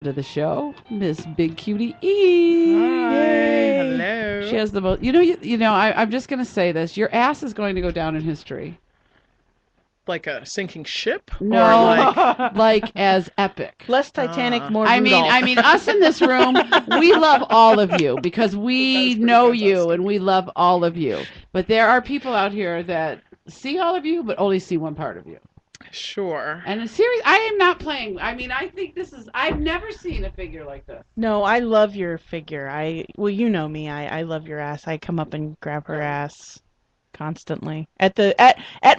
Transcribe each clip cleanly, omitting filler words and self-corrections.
to the show, Miss Big Cutie E. Hi, Yay! She hello. has the most. I'm just gonna say this. Your ass is going to go down in history. Like a sinking ship, or No, like like as epic. Less Titanic, more I mean, Rudolph. I mean, us in this room, we love all of you because we pretty know you fantastic. and we love all of you. But there are people out here that see all of you, but only see one part of you. Sure. And in series, I am not playing. I mean, I think this is. I've never seen a figure like this. No, I love your figure. Well, you know me. I love your ass. I come up and grab her ass constantly at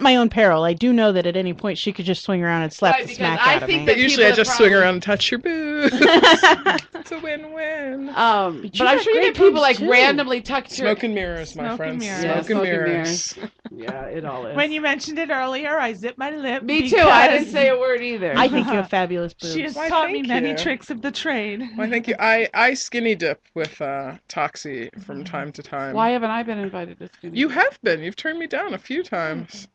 my own peril. I do know that at any point she could just swing around and slap Right, the because smack I out of think me. that But usually I people just have swing probably- around and touch your boobs. It's a win-win. But you I'm got sure you great get people boobs, like too. randomly touch your. Smoke and mirrors, my Smoke and friends. mirrors. Yeah, Smoke and smoke and mirrors. Yeah, it all is. When you mentioned it earlier, I zipped my lip. Me too. I didn't because say a word either. I think you have fabulous boobs. She has Why, taught me thank many you. tricks of the trade. Well, thank you. I skinny dip with Toxie from time to time. Why haven't I been invited to skinny? You have been. You've turned me down a few times.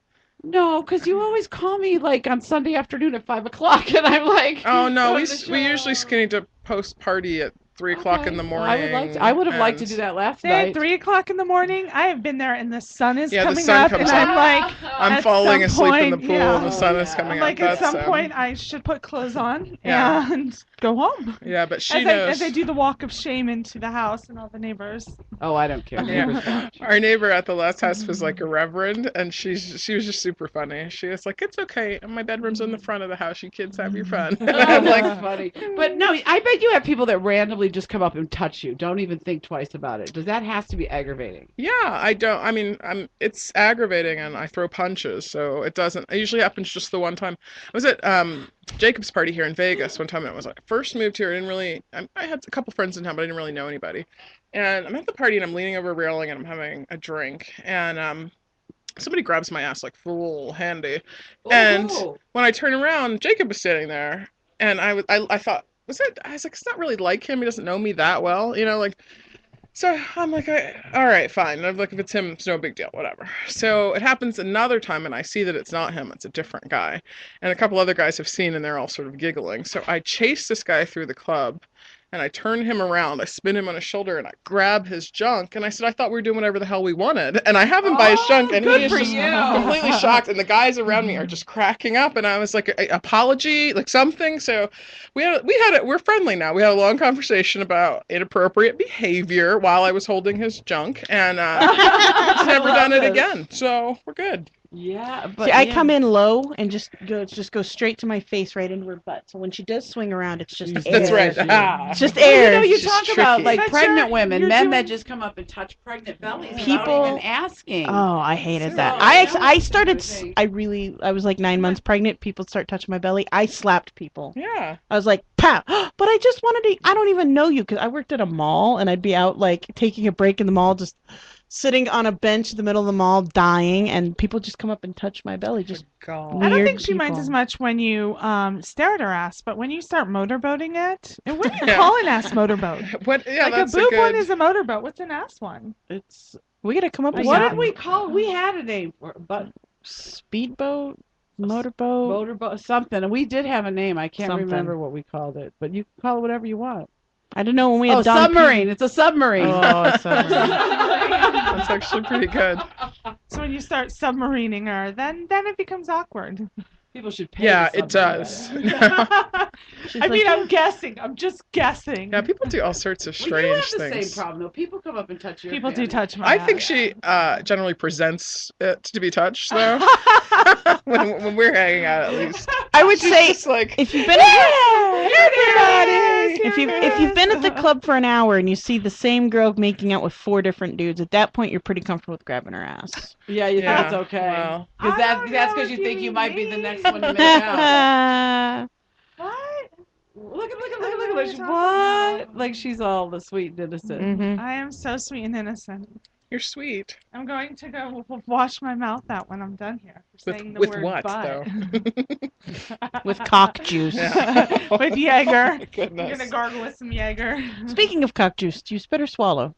No, because you always call me like on Sunday afternoon at 5 o'clock, and I'm like, Oh no, "Go we to the we show." usually skinny dip post party at 3 o'clock in the Okay. morning. I would have liked to and- do that last Say at night. 3 o'clock in the morning, I have been there and the sun is Yeah, the coming sun up, comes and up. I'm like, I'm at falling some asleep in the point, pool yeah. and the sun is Oh, coming yeah. like up. at some point I should put clothes on Yeah. and go home. Yeah, but she As knows. I do the walk of shame into the house and all the neighbors. Oh, I don't care. Yeah. Neighbors watch. Our neighbor at the last house was like a reverend, and she was just super funny. She was like, "It's okay. My bedroom's in the front of the house. You kids have your fun." And I'm That's like, funny. But no, I bet you have people that randomly just come up and touch you. Don't even think twice about it. Does that has to be aggravating? "Yeah, I don't. I mean, it's aggravating, and I throw punches, so it doesn't. It usually happens just the one time. I was at Jacob's party here in Vegas one time. And it was like first moved here. I didn't really. I had a couple friends in town, but I didn't really know anybody. And I'm at the party, and I'm leaning over a railing, and I'm having a drink, and somebody grabs my ass like full handy. And Oh. when I turn around, Jacob was standing there, and I thought, I was like, it's not really like him. He doesn't know me that well, like. So I'm like, all right, fine. And I'm like, if it's him, it's no big deal, whatever. So it happens another time, and I see that it's not him, it's a different guy. And a couple other guys have seen, and they're all sort of giggling. So I chase this guy through the club, and I turn him around. I spin him on his shoulder, and I grab his junk. And I said, I thought we were doing whatever the hell we wanted. And I have him by his junk, and good he is for just you. completely shocked. And the guys around me are just cracking up. And I was like, apology, like something. So we're friendly now. We had a long conversation about inappropriate behavior while I was holding his junk, and he's never done it again. So we're good. Yeah, but See, I yeah. come in low and just go straight to my face, right into her butt. So when she does swing around, it's just air. That's right. Ah. It's just Well, air. you She's talk about tricky. like But pregnant you're women, men that doing- just come up and touch pregnant bellies People- without even asking. Oh, I hated So, that. no, I it's started. everything. I was like 9 months pregnant. People start touching my belly. I slapped people. Yeah. I was like, pow. But I just wanted to. I don't even know you because I worked at a mall and I'd be out like taking a break in the mall, just sitting on a bench in the middle of the mall, dying, and people just come up and touch my belly. Just God. I don't Weird think she minds people. as much when you stare at her ass, but when you start motorboating it, and what do you Yeah. call an ass motorboat? What? Yeah, Like a that's boob good. one is a motorboat. What's an ass one? It's we gotta come up with what something. did we call? We had a name for it, but Speedboat, motorboat. motorboat something, and we did have a name. I can't Something. remember what we called it, but you can call it whatever you want. I don't know when we had Oh, Don submarine! It's a submarine. Oh, a submarine. That's actually pretty good. So when you start submarining her, then it becomes awkward. People should pay. Yeah, to it does. I She's mean, like, I'm guessing. I'm just guessing. Yeah, people do all sorts of Well, you have strange the things. same problem though. People come up and touch your. People do fanny. touch my I think ass. she generally presents it to be touched, though. when we're hanging out, at least. I would She's say just like, if you've been if you've been at the club for an hour and you see the same girl making out with 4 different dudes, at that point you're pretty comfortable with grabbing her ass. Yeah, you Yeah, think it's okay. well. Because I that's don't because know you if think you you might be the mean next one to make out. What? Look at I know what you're talking what? about. Like she's all the sweet and innocent. Mhm. I am so sweet and innocent. you're sweet. I'm going to go wash my mouth out when I'm done here for saying the With word what, butt. though? With cock juice. Yeah. With Jaeger. Oh, my I'm goodness. gonna gargle with some Jaeger. Speaking of cock juice, do you spit or swallow?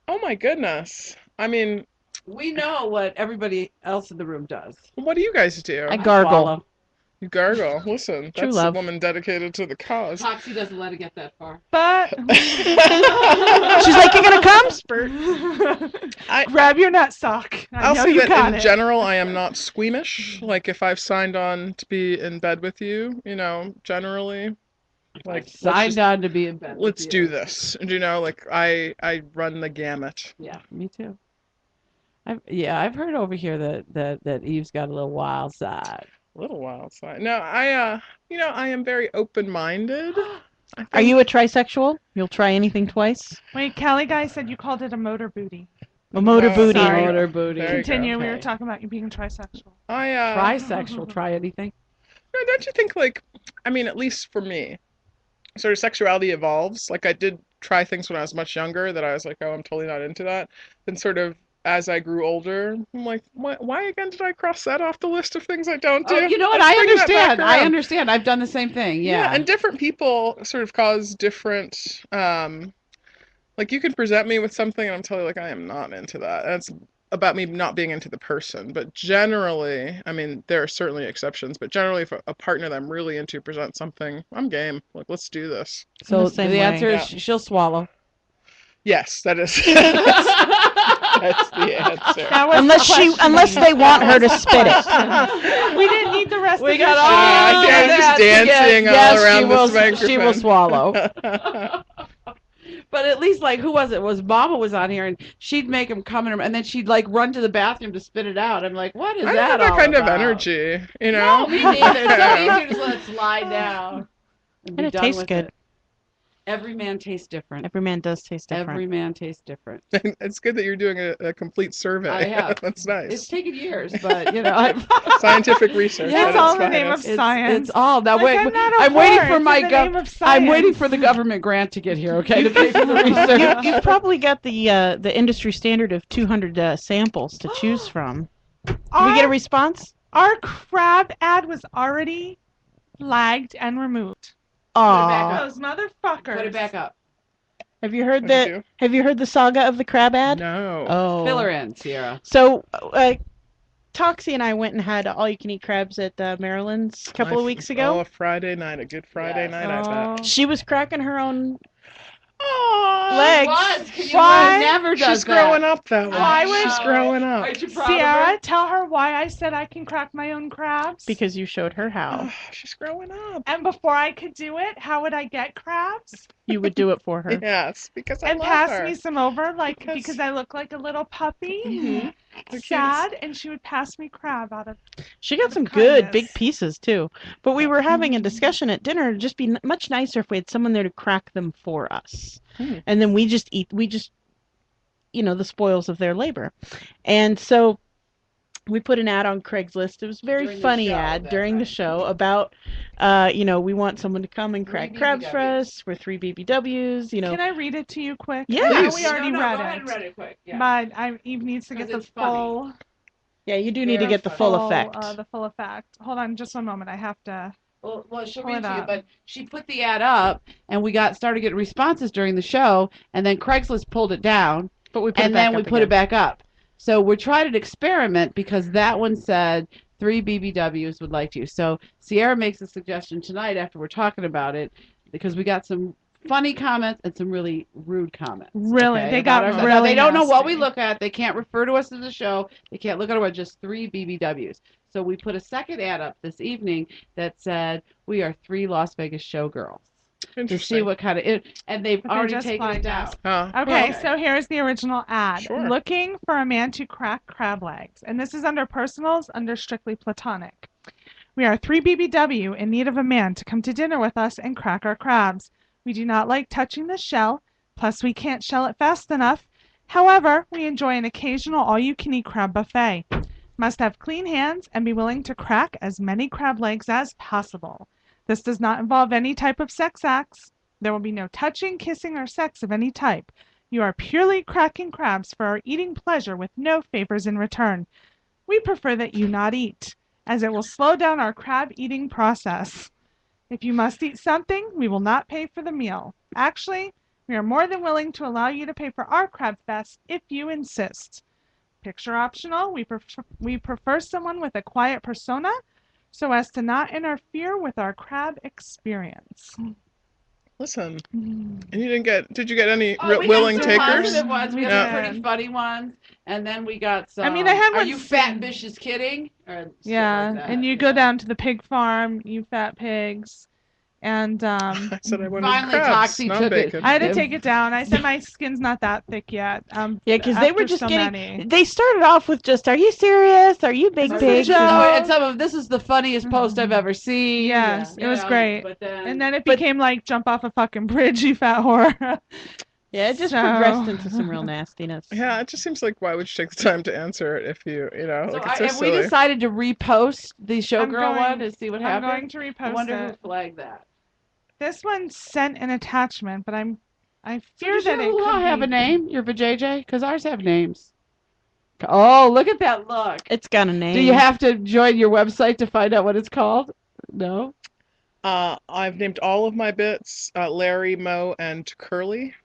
Oh, my goodness. I mean, We know what everybody else in the room does. what do you guys do? I gargle. Swallow. You gargle. Listen, True that's love. a woman dedicated to the cause. Toxie doesn't let it get that far. But She's like, "You gonna come?" Spurt. grab your nutsock. I I'll know say you that got in it. general, I am not squeamish. Like if I've signed on to be in bed with you, you know, generally, like Signed on to be in bed. with let's you. do this. And you know, like I run the gamut. Yeah, me too. I've heard over here that Eve's got a little wild side. A little wild side. No, you know, I am very open-minded. Are you a trisexual? You'll try anything twice? Wait, Kelly guy said you called it a motor booty. A motor Oh, booty. sorry. Motor booty. There you go. Continue. We were Okay. talking about you being trisexual. Trisexual. Try anything. No, don't you think like, I mean, at least for me, sort of sexuality evolves. Like I did try things when I was much younger that I was like, oh, I'm totally not into that. Then sort of as I grew older, I'm like, why again did I cross that off the list of things I don't do? Oh, you know what? Let's I bring that back understand. I around. understand. I've done the same thing. Yeah. And different people sort of cause different, like you can present me with something and I'm totally like, I am not into that. And it's about me not being into the person. But generally, I mean, there are certainly exceptions, but generally if a partner that I'm really into presents something, I'm game. Like, let's do this. So the same the way. answer Yeah. is she'll swallow. Yes, that is. That's the answer. That was Unless they want her to spit it. We didn't need the rest We of got your all Yeah, show. I'm just dancing all yes, around she will, this She will microphone. swallow. But at least, like, who was it? Was Mama was on here, and she'd make him come in, and then she'd like run to the bathroom to spit it out. I'm like, what is I don't that have that all kind of about? energy, you know? No, me neither. It's so easy to just let it slide down. And be And it done tastes with good. it. Every man tastes different. Every man does taste different. Every man tastes different. It's good that you're doing a complete survey. I have. That's nice. It's taken years, but you know, I've, Scientific research. Yeah, at That's its all in the name of finest. science. it's all now. Like, Wait, I'm not a I'm waiting whore. for It's my in the name of I'm waiting science. for the government grant to get here. Okay, to pay for the research. You've probably got the industry standard of 200 samples to choose from. Did we get a response? Our crab ad was already flagged and removed. Aw. Those motherfuckers. Put it back up. Have you heard What'd you do? Have you heard the saga of the crab ad? No. Oh. Fill her in, Sierra. So, Toxie and I went and had all-you-can-eat crabs at Maryland's a couple of weeks Oh, ago. a Friday night, a good Friday Yes. night, I bet. She was cracking her own Aww. legs. Why? Never does She's that. growing up that way. Why would- She's growing up. Aren't you proud of her? Sierra, tell her why I said I can crack my own crabs. because you showed her how. Oh, she's growing up. And before I could do it, how would I get crabs? You would do it for her. Yes, because I And love pass her. me some over, like Because- because I look like a little puppy, Mhm. The sad, and she would pass me crab out of. She got Out some of good kindness. big pieces too. But we were having a discussion at dinner. It'd just be much nicer if we had someone there to crack them for us. Hmm. And then we just the spoils of their labor. And so we put an ad on Craigslist. It was a very During the funny show, ad that during the night. show about, we want someone to come and crack Three crabs for BBWs. us. We're 3 BBWs, Can I read it to you quick? Yeah. I know Please. we already no, read go it. ahead and read it quick. Yeah. But Eve needs to get 'Cause the it's funny. full. Yeah, you do need to Very get the funny. full effect. The full effect. Hold on, just one moment. I have to. Well, she'll Pull read it it to you, up. but she put the ad up, and we started getting responses during the show, and then Craigslist pulled it down, But we put and it back then we up put it again. back up. So we're trying to experiment because that one said 3 BBWs would like you. So Sierra makes a suggestion tonight after we're talking about it, because we got some funny comments and some really rude comments. Really? They about got ourselves. Now, really they don't know what we nasty. look at. They can't refer to us as a show. They can't look at our just 3 BBWs. So we put a second ad up this evening that said, we are 3 Las Vegas showgirls. To see Interesting. what kind of and they've But they already just taken it flagged down. us. Huh. Okay, Okay. so here's the original ad. Sure. Looking for a man to crack crab legs. And this is under personals, under strictly platonic. We are 3 BBW in need of a man to come to dinner with us and crack our crabs. We do not like touching the shell, plus we can't shell it fast enough. However, we enjoy an occasional all-you-can-eat crab buffet. Must have clean hands and be willing to crack as many crab legs as possible. This does not involve any type of sex acts. There will be no touching, kissing, or sex of any type. You are purely cracking crabs for our eating pleasure with no favors in return. We prefer that you not eat, as it will slow down our crab eating process. If you must eat something, we will not pay for the meal. Actually, we are more than willing to allow you to pay for our crab fest if you insist. Picture optional. We prefer someone with a quiet persona, so as to not interfere with our crab experience. Listen, Mm. and you didn't get? Did you get any Oh, we willing got some takers? positive ones. We We got some did. pretty funny ones, and then we got some. I mean, I had Are one you fat sing- bitches kidding? Or shit Yeah, like that, and you go down to the pig farm, you fat pigs, and I said I wanted Finally, crabs, Toxie not took it. bacon. I had to Yeah. take it down. I said my skin's not that thick yet. Yeah, because they were after just so getting. many. They started off with just, "Are you serious? Are you big Is this a pigs?" joke? And some of this is the funniest post I've ever seen. Yes, you it was know, great. But then, And then it became like jump off a fucking bridge, you fat whore. Yeah, it just So- progressed into some real nastiness. Yeah, it just seems like why would you take the time to answer it if you know, so like it's so and we silly. decided to repost the showgirl going- one and see what I'm going happens. to I repost wonder it. who flagged that. This one sent an attachment, but I So fear does that your it hoo-ha could have be... a name? Your vajayjay? Because ours have names. Oh, look at that look. It's got a name. Do you have to join your website to find out what it's called? No. I've named all of my bits Larry, Mo, and Curly.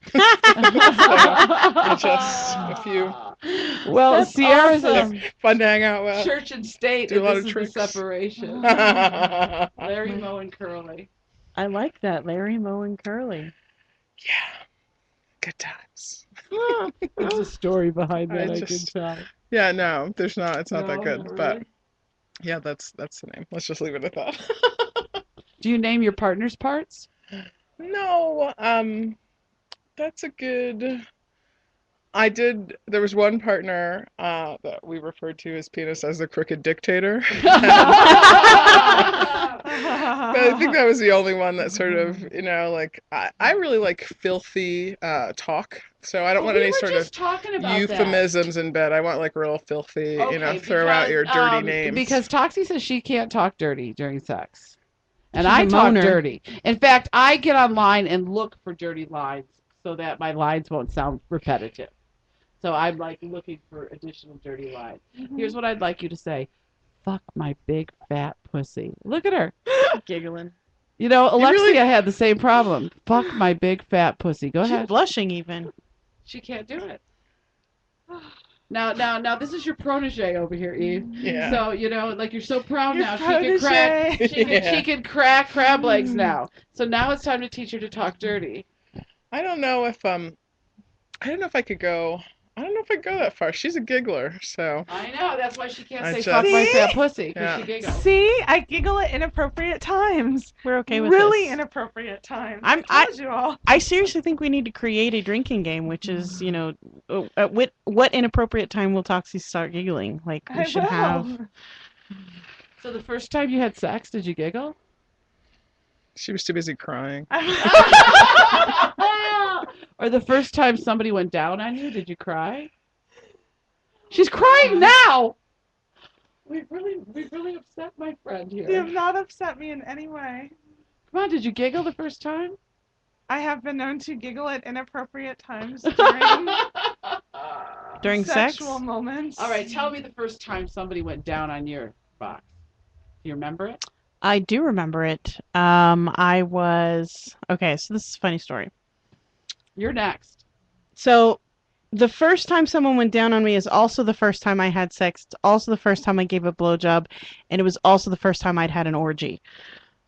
Just a few. Well, That's Sierra's awesome. Fun to hang out with. church and state, Do a and lot this of is tricks. the separation. Yeah. Larry, Mo, and Curly. I like that, Larry, Mo, and Curly. Good times. There's a story behind that, I can just- tell. Yeah, no, there's not. It's not that No, good. not But really? yeah, that's the name. Let's just leave it at that. Do you name your partner's parts? No, that's a good. I did. There was one partner that we referred to his penis as the crooked dictator. But I think that was the only one that sort of, like I really like filthy talk. So I don't want we any were sort just of talking about that. euphemisms in bed. I want like real filthy, Okay, throw out your dirty because, names. Because Toxie says she can't talk dirty during sex. And She's a I talk moaner. dirty. In fact, I get online and look for dirty lines so that my lines won't sound repetitive. So I'm like looking for additional dirty lines. Here's what I'd like you to say. Fuck my big fat pussy. Look at her. Giggling. You know, Alexia really- had the same problem. Fuck my big fat pussy. Go She's ahead. blushing even. She can't do it. Now, this is your protege over here, Eve. Yeah. So like you're so proud Your now. She can crack. protege. She can crack crab legs now. So now it's time to teach her to talk dirty. I don't know if I could go. I don't know if I go that far. She's a giggler, so I know. That's why she can't I say just- fuck my See? fat pussy because Yeah. she giggles. See, I giggle at inappropriate times. We're okay with really this. inappropriate times. I told you all. I seriously think we need to create a drinking game, which is, at what inappropriate time will Toxie start giggling? Like, we I should will. have. So the first time you had sex, did you giggle? she was too busy crying. Or the first time somebody went down on you, did you cry? She's crying now. We've really upset my friend here. You have not upset me in any way. Come on, did you giggle the first time? I have been known to giggle at inappropriate times During sex? sexual moments. All right, tell me the first time somebody went down on your box. Do you remember it? I do remember it. Okay, so this is a funny story. You're next. So the first time someone went down on me is also the first time I had sex. It's also the first time I gave a blowjob, and it was also the first time I'd had an orgy.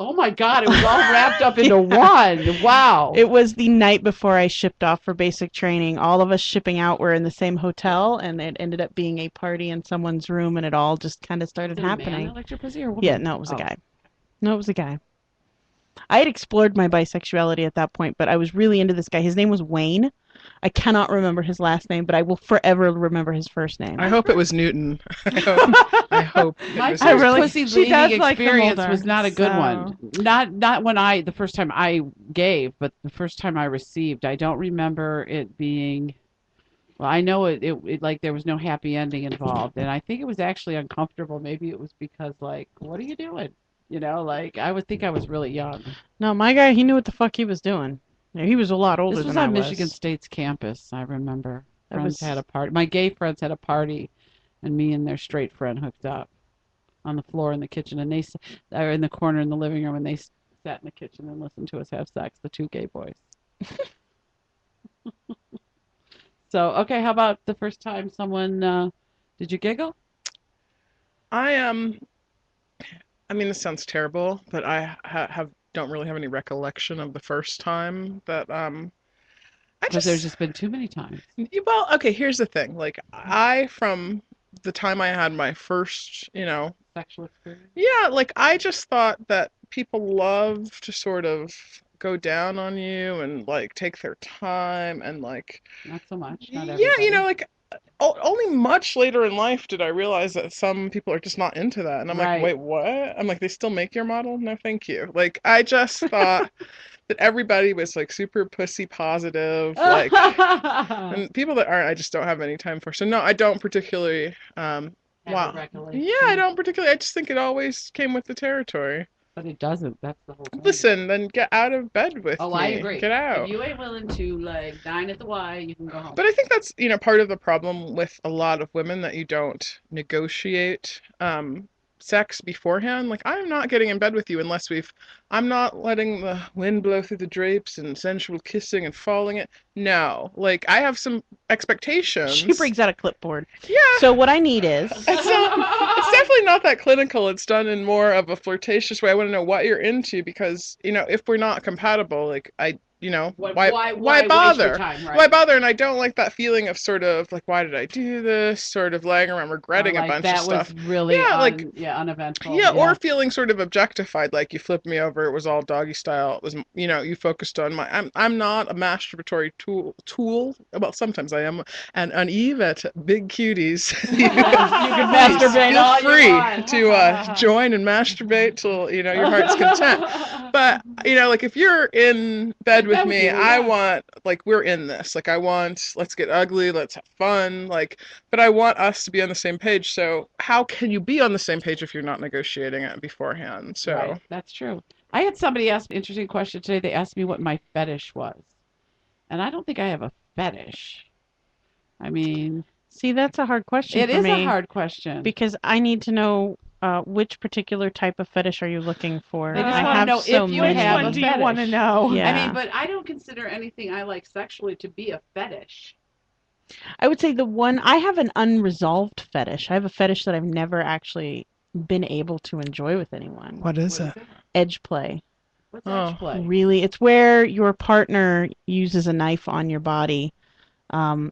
Oh my God, it was all wrapped up into one. Wow. It was the night before I shipped off for basic training. All of us shipping out were in the same hotel, and it ended up being a party in someone's room, and it all just kind of started Was it a man happening. that licked your pussy or a woman? Yeah, no, it was Oh. a guy. No, it was a guy. I had explored my bisexuality at that point, but I was really into this guy. His name was Wayne. I cannot remember his last name, but I will forever remember his first name. I hope it was Newton. I hope it My was first Newton. pussy she leading does like them experience older, was not a good so- one. Not when the first time I gave, but the first time I received. I don't remember it being. Well, I know it like there was no happy ending involved, and I think it was actually uncomfortable. Maybe it was because like, what are you doing? Like I would think I was really young. No, my guy, he knew what the fuck he was doing. Yeah, he was a lot older This was than on I Michigan was. State's campus. I remember. That Friends was- had a party. My gay friends had a party, and me and their straight friend hooked up on the floor in the kitchen, and they were in the corner in the living room, and they sat in the kitchen and listened to us have sex. The two gay boys. So okay, how about the first time someone? Did you giggle? I I mean, this sounds terrible, but I don't really have any recollection of the first time that I Because there's just just been too many times. well, okay, here's the thing. Like I from the time I had my first, Sexual experience. yeah, like I just thought that people love to sort of go down on you and like take their time and like Not so much. Not yeah, everybody. like only much later in life did I realize that some people are just not into that. And I'm like, Right. wait, what? I'm like, they still make your model? No, thank you. Like, I just thought that everybody was like super pussy positive, like, and people that aren't, I just don't have any time for. So no, I don't particularly, Have a wow. recollection. Yeah, I don't particularly, I just think it always came with the territory. But it doesn't. That's the whole point. Listen, then get out of bed with Oh, me. I agree. Get out. If you ain't willing to like dine at the Y, you can go home. But I think that's, part of the problem with a lot of women that you don't negotiate sex beforehand. Like, I'm not getting in bed with you unless I'm not letting the wind blow through the drapes and sensual kissing and falling it. No. Like, I have some expectations. She brings out a clipboard. Yeah. So what I need is It's definitely not that clinical. It's done in more of a flirtatious way. I want to know what you're into because, if we're not compatible, like why waste bother? your time, right? Why bother? And I don't like that feeling of sort of like, why did I do this? Sort of laying around regretting Or a like bunch that of stuff. was really uneventful. Yeah, or feeling sort of objectified, like you flipped me over. It was all doggy style. It was, you focused on I'm not a masturbatory tool. Well, sometimes I am. And Eve at Big Cuties, you can masturbate all feel you free want. to join and masturbate till your heart's content. But like if you're in bed with me, I want like we're in this. Like let's get ugly, let's have fun. Like, but I want us to be on the same page. So how can you be on the same page if you're not negotiating it beforehand? So Right, that's true. I had somebody ask me an interesting question today. They asked me what my fetish was. And I don't think I have a fetish. I mean, see, that's a hard question it for is me a hard question. because I need to know which particular type of fetish are you looking for? They just I wanna have know so if you many. Which have one a do you want to fetish. know? Yeah. I mean, but I don't consider anything I like sexually to be a fetish. I would say the one I have an unresolved fetish. I have a fetish that I've never actually been able to enjoy with anyone. what is it? Edge play. What's Oh. edge play? Really, it's where your partner uses a knife on your body.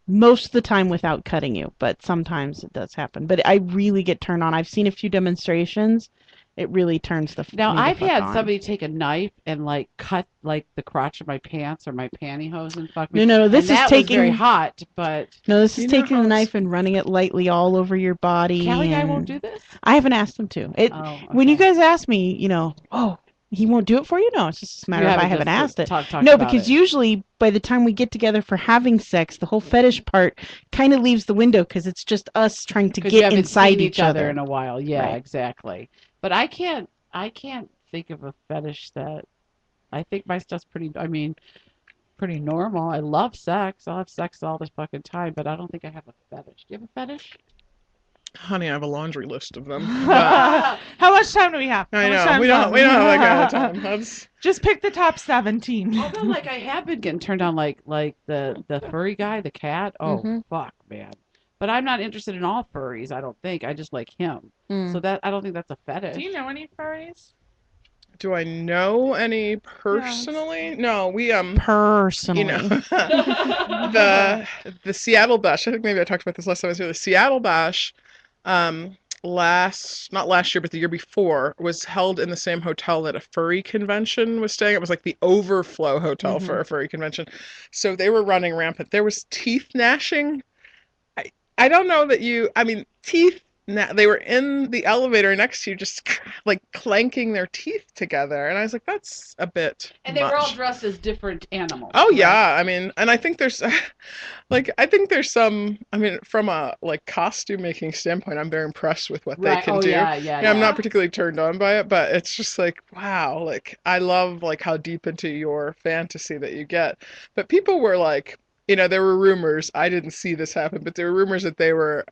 Most of the time without cutting you, but sometimes it does happen. But I really get turned on. I've seen a few demonstrations. It really turns the Now, me the I've fuck had on. somebody take a knife and like cut like the crotch of my pants or my pantyhose and fuck me. No, this And is that taking was very hot, but No, this is You know taking how the it's- knife and running it lightly all over your body. Callie guy and- won't do this. I haven't asked him to. Oh, When you okay. guys ask me, oh, he won't do it for you? No, it's just a matter You of I haven't just asked it. talked No, about because it. usually by the time we get together for having sex, the whole fetish part kind of leaves the window because it's just us trying to 'Cause you get haven't inside seen each other. in a while. Yeah, Right. exactly. But I can't think of a fetish that I think my stuff's pretty normal. I love sex. I'll have sex all the fucking time, but I don't think I have a fetish. Do you have a fetish? Honey, I have a laundry list of them. But How much time do we have? I How much know time we do don't have that kind of time. That's Just pick the top 17. Although, like, I have been getting turned on, like the furry guy, the cat. Oh, Mhm. fuck, man. But I'm not interested in all furries. I don't think. I just like him. Mm. So I don't think that's a fetish. Do you know any furries? do I know any personally? No, we Personally. the Seattle Bash. I think maybe I talked about this last time I was here. The Seattle Bash, not last year, but the year before, was held in the same hotel that a furry convention was staying. It was like the overflow hotel for a furry convention. So they were running rampant. There was teeth gnashing. I don't know that teeth. They were in the elevator next to you, just like clanking their teeth together, and I was like, "That's a bit." And they were all much. dressed as different animals. Oh right? yeah, and I think there's, some. From a costume making standpoint, I'm very impressed with what they Right. can Oh do. yeah. I'm not particularly turned on by it, but it's just like, wow, like I love how deep into your fantasy that you get. But people were like, there were rumors. I didn't see this happen, but there were rumors that they were,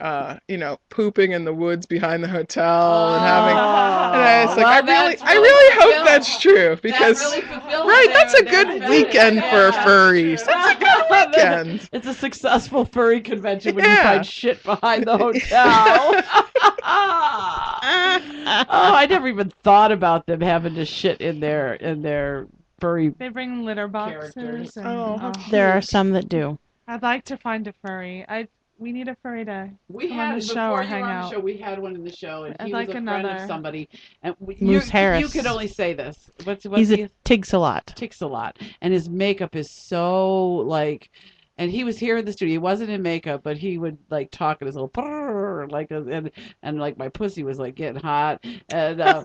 pooping in the woods behind the hotel and having. And I was like, I really hope that's true because, That really fulfills right, their- that's a their good fetish. weekend for Yeah. furries. That's a good weekend. It's a successful furry convention when you Yeah. find shit behind the hotel. Oh, I never even thought about them having to shit in their furry. They bring litter Characters. boxes. And, Oh, how There are some that do. I'd like to find a furry. We need a furry to We come on had the show before or you hang were on out. the show. We had one in the show, and I'd he like was a friend of another. somebody. And Moose Harris. You can only say this. What's He's he? a Tigsalot. Ticks a lot, and his makeup is so like. And he was here in the studio. He wasn't in makeup, but he would like talk in his little purr, like, and like my pussy was like getting hot, and then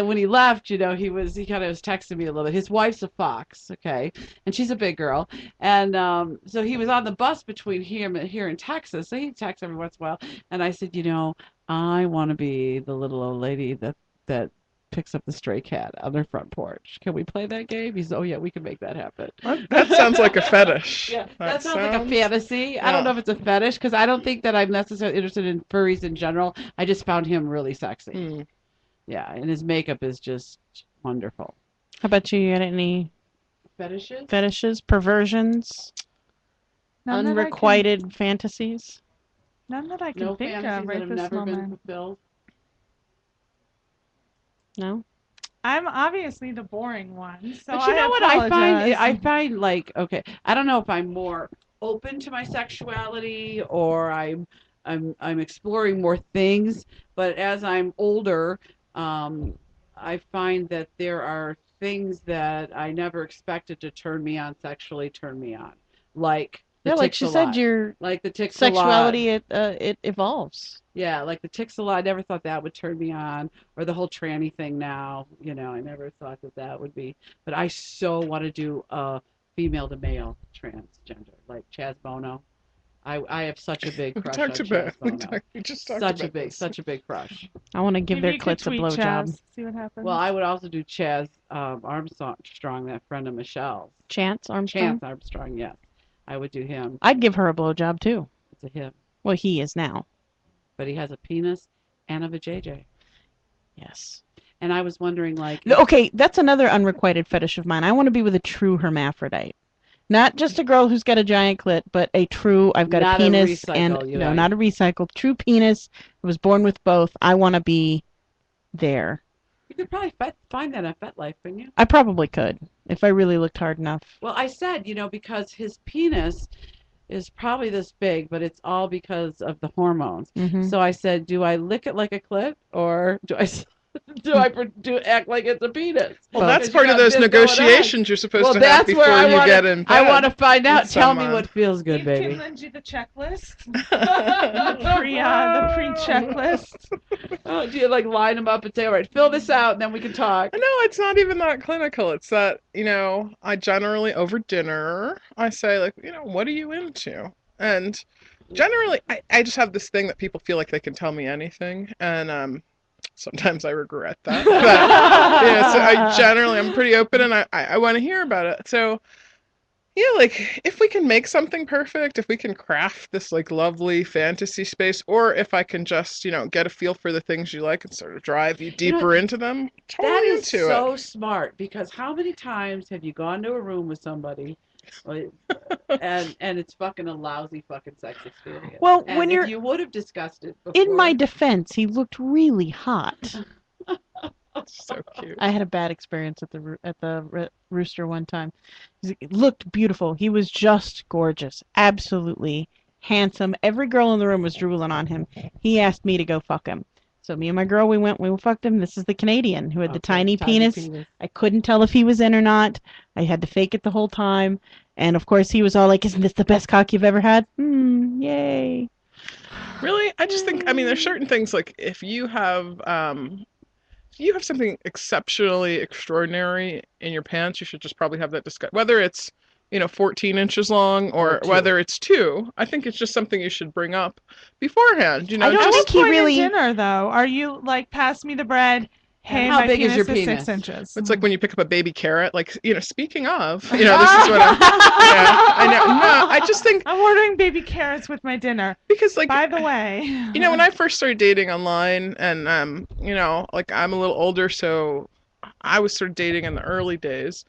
when he left, you know, he kind of was texting me a little bit. His wife's a fox, okay, and she's a big girl, and so he was on the bus between here in Texas. So he texts every once in a while, and I said, you know, I want to be the little old lady that picks up the stray cat on their front porch. Can we play that game? He said, oh yeah, we can make that happen. That sounds like a fetish. Yeah, that sounds like a fantasy. I don't Yeah. know if it's a fetish because I don't think that I'm necessarily interested in furries in general. I just found him really sexy. Mm. Yeah, and his makeup is just wonderful. How about you? You got any Fetishes? fetishes, perversions, None that I can- unrequited fantasies? None that I can No think fantasies of that right have this never been moment. fulfilled. No? I'm obviously the boring one, so But you know what I find? apologize. I find like, okay, I don't know if I'm more open to my sexuality or I'm exploring more things, but as I'm older, I find that there are things that I never expected to turn me on sexually turn me on, like the Yeah, like ticks she a said, lot. your Like the ticks sexuality a lot. it evolves. Yeah, like the ticks a lot. I never thought that would turn me on, or the whole tranny thing now. You know, I never thought that would be. But I so want to do a female to male transgender, like Chaz Bono. I have such a big We crush on talked Chaz about. Bono. We just talked Such about this. such a big crush. I want to give Maybe their you could clits a tweet blowjob. Chaz, see what happens. Well, I would also do Chaz Armstrong, that friend of Michelle's. Chance Armstrong? Chance Armstrong, yes. I would do him. I'd give her a blowjob too. It's a him. Well, he is now. But he has a penis and a vajayjay. Yes. And I was wondering, like, Okay, that's another unrequited fetish of mine. I want to be with a true hermaphrodite. Not just a girl who's got a giant clit, but a true, I've got Not a a penis recycle, and you no, know. not a recycled, true penis. I was born with both. I want to be there. you could probably find that at FetLife, couldn't you? I probably could if I really looked hard enough. Well, I said, you know, because his penis is probably this big, but it's all because of the hormones. Hmm. So I said, do I lick it like a clit, or do I act like it's a penis? Well, Well, that's Because you part of got those this going on. negotiations you're supposed Well, to have that's before where you get in bed. I want to find out. with Tell me someone. what feels good, Can baby. lend you the checklist. the pre-checklist. Oh, do you like line them up and say, all right, fill this out, and then we can talk? No, it's not even that clinical. It's that, you know, I generally over dinner, I say like, you know, what are you into? And generally, I just have this thing that people feel like they can tell me anything. And sometimes I regret that. But, yeah, so I'm pretty open and I want to hear about it. So, yeah, like if we can make something perfect, if we can craft this like lovely fantasy space, or if I can just, you know, get a feel for the things you like and sort of drive you deeper into them, totally That is into so it. smart, because how many times have you gone to a room with somebody like, and it's fucking a lousy fucking sex experience? Well, And when if you're you would have discussed it before. in my defense, he looked really hot. So cute. I had a bad experience at the Rooster one time. He looked beautiful. He was just gorgeous, absolutely handsome. Every girl in the room was drooling on him. He asked me to go fuck him. So me and my girl, we fucked him. This is the Canadian who had the Okay, tiny penis. I couldn't tell if he was in or not. I had to fake it the whole time. And of course, he was all like, "Isn't this the best cock you've ever had?" Yay. Really? I just think, I mean, there's certain things like if you have something exceptionally extraordinary in your pants, you should just probably have that discussion. Whether it's, you know, 14 inches long or Or 2. whether it's 2, I think it's just something you should bring up beforehand. You know, I don't At just, think what he point really- at dinner though? Are you like, pass me the bread? Hey, how my big is penis your is penis? 6 inches. it's like when you pick up a baby carrot. Like, you know, speaking of, you know, this is what I'm. Yeah, I know. No, I just think I'm ordering baby carrots with my dinner. because like. By the way, You know, when I first started dating online, and you know, like I'm a little older, so I was sort of dating in the early days.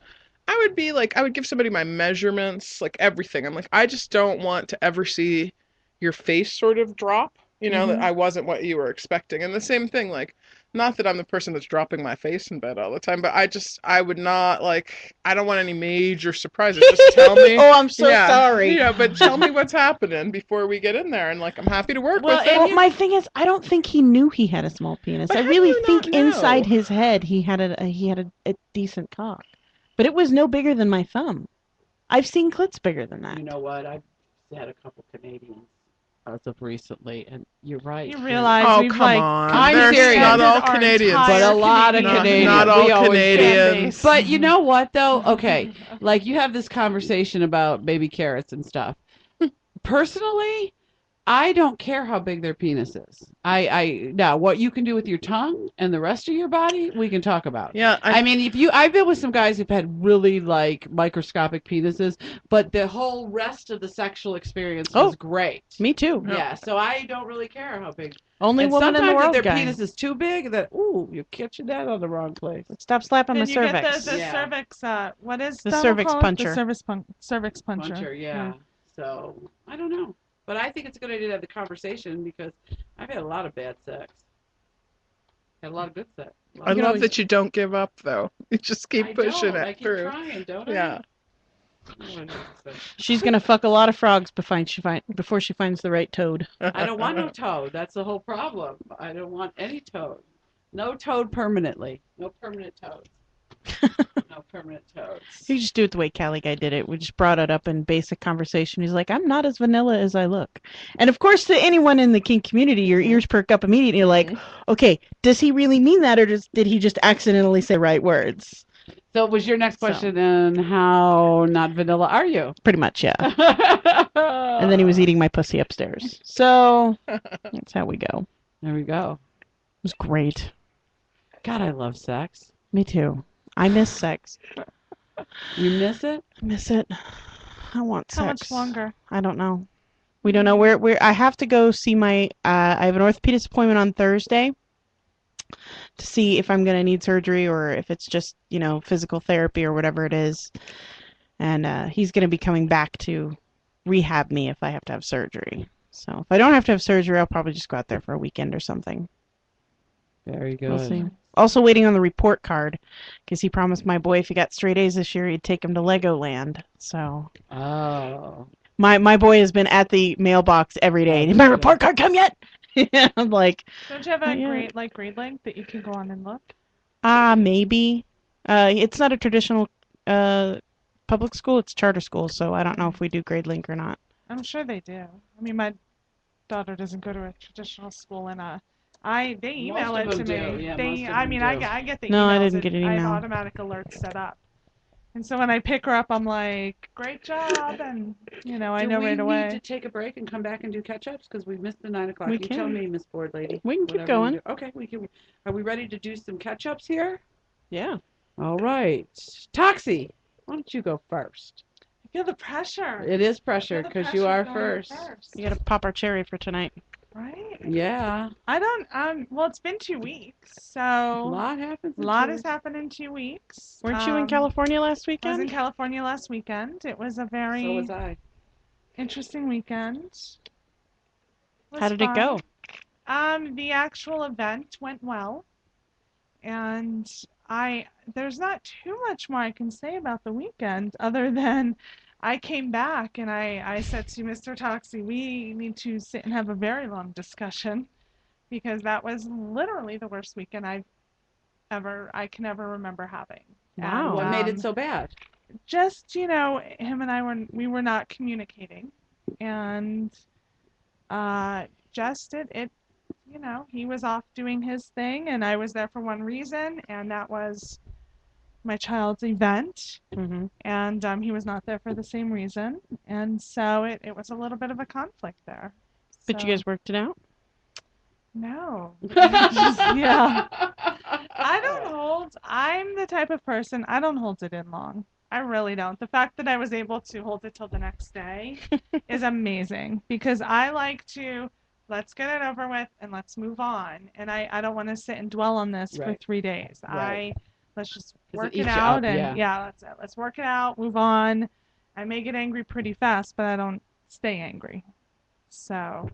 I would be like, I would give somebody my measurements, like everything. I'm like, I just don't want to ever see your face sort of drop, that Mhm. I wasn't what you were expecting. And the same thing, like, not that I'm the person that's dropping my face in bed all the time, but I would not like, I don't want any major surprises. Just tell me. Oh, I'm so Yeah, sorry. but tell me what's happening before we get in there. And like, I'm happy to work Well, with and it. Well, my thing is, I don't think he knew he had a small penis. But I how do really you think not know? inside his head he had a decent cock, but it was no bigger than my thumb. I've seen clits bigger than that. You know what? I've had a couple Canadians as of recently, and you're right. You realize Oh, we've come like on. I'm There's serious. not all our Canadians. entire But a lot of Canadians. Not all We always get Canadians. But you know what though? Okay, like you have this conversation about baby carrots and stuff. Personally, I don't care how big their penis is. Now what you can do with your tongue and the rest of your body, we can talk about. Yeah, I mean, I've been with some guys who've had really like microscopic penises, but the whole rest of the sexual experience was great. Me too. Yeah, so I don't really care how big. Only And woman in the sometimes world, if their guy. penis is too big, that you're catching that on the wrong place. Stop slapping Then my you cervix. get the Yeah. cervix. What is The that cervix called? puncher. The cervix puncher. Puncher, yeah. So I don't know, but I think it's a good idea to have the conversation because I've had a lot of bad sex. Had a lot of good sex. I love that you don't give up, though. You just keep pushing I it keep through. trying, don't I? Yeah. I don't know what to say. She's gonna fuck a lot of frogs before she finds the right toad. I don't want no toad. That's the whole problem. I don't want any toad. No toad permanently. No permanent toads. No permanent toads. You just do it the way Cali guy did it. We just brought it up in basic conversation. He's like, I'm not as vanilla as I look. And of course, to anyone in the kink community, your ears perk up immediately. You're like, okay, does he really mean that, or did he just accidentally say the right words? So was your next question then how not vanilla are you? Pretty much, yeah. And then he was eating my pussy upstairs. So that's how we go. There we go. It was great. God, I love sex. Me too. I miss sex. You miss it? I miss it. I want sex. How much longer? I don't know. We don't know where I have to go see my I have an orthopedist appointment on Thursday to see if I'm going to need surgery or if it's just, physical therapy or whatever it is. And he's going to be coming back to rehab me if I have to have surgery. So if I don't have to have surgery, I'll probably just go out there for a weekend or something. Very good. We'll see. Also waiting on the report card because he promised my boy if he got straight A's this year, he'd take him to Legoland. So Oh. my boy has been at the mailbox every day. Did my report card come yet? I'm like, Don't you have a yeah. grade link that you can go on and look? maybe. It's not a traditional public school. It's charter school, so I don't know if we do grade link or not. I'm sure they do. I mean, my daughter doesn't go to a traditional school, and they email Most it of to them me. do. Yeah, They, most of I them mean, do. I get the emails. No, I didn't and get an I have email. automatic alerts set up. And so when I pick her up, I'm like, great job, and I know right Do away. we need to take a break and come back and do catch-ups because we missed the 9 o'clock? We You tell can. me, Miss Board Lady. We can keep Whatever you going. do. Okay, we can. Are we ready to do some catch-ups here? Yeah. All right. Toxie, why don't you go first? I feel the pressure. It is pressure I feel the because you pressure are going first. You got to pop our cherry for tonight. Right? Yeah. I don't. Well, it's been 2 weeks, so A lot happens. a lot has happened in 2 weeks. Weren't you in California last I was in weekend? California last weekend. It was a very So was I. interesting weekend. How did it go? The actual event went well, and there's not too much more I can say about the weekend other than I came back and I said to Mr. Toxie, we need to sit and have a very long discussion because that was literally the worst weekend I can ever remember having. Wow. And, What made it so bad? just him and I were not communicating, and just it he was off doing his thing and I was there for one reason, and that was my child's event, Mm-hmm. and he was not there for the same reason, and so it was a little bit of a conflict there. But you guys worked it out? No. Yeah. I'm the type of person, I don't hold it in long. I really don't. The fact that I was able to hold it till the next day is amazing because I like to, let's get it over with and let's move on. And I don't want to sit and dwell on this for Right. 3 days. Right. let's just Does it work eat it you out, up? and Yeah. yeah, that's it. Let's work it out, move on. I may get angry pretty fast, but I don't stay angry. So,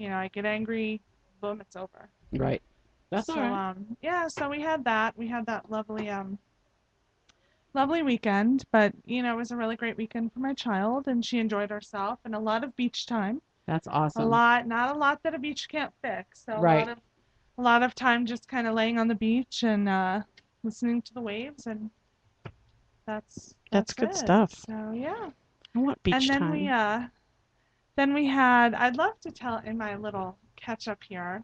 I get angry, boom, it's over. Right. That's so, all right. yeah, so we had that. We had that lovely weekend, but it was a really great weekend for my child, and she enjoyed herself and a lot of beach time. That's A awesome. lot, not a lot that a beach can't fix. So Right. a lot of time just kind of laying on the beach and listening to the waves, and that's good it. stuff. So yeah. I want beach And then time. then we had. I'd love to tell in my little catch up here.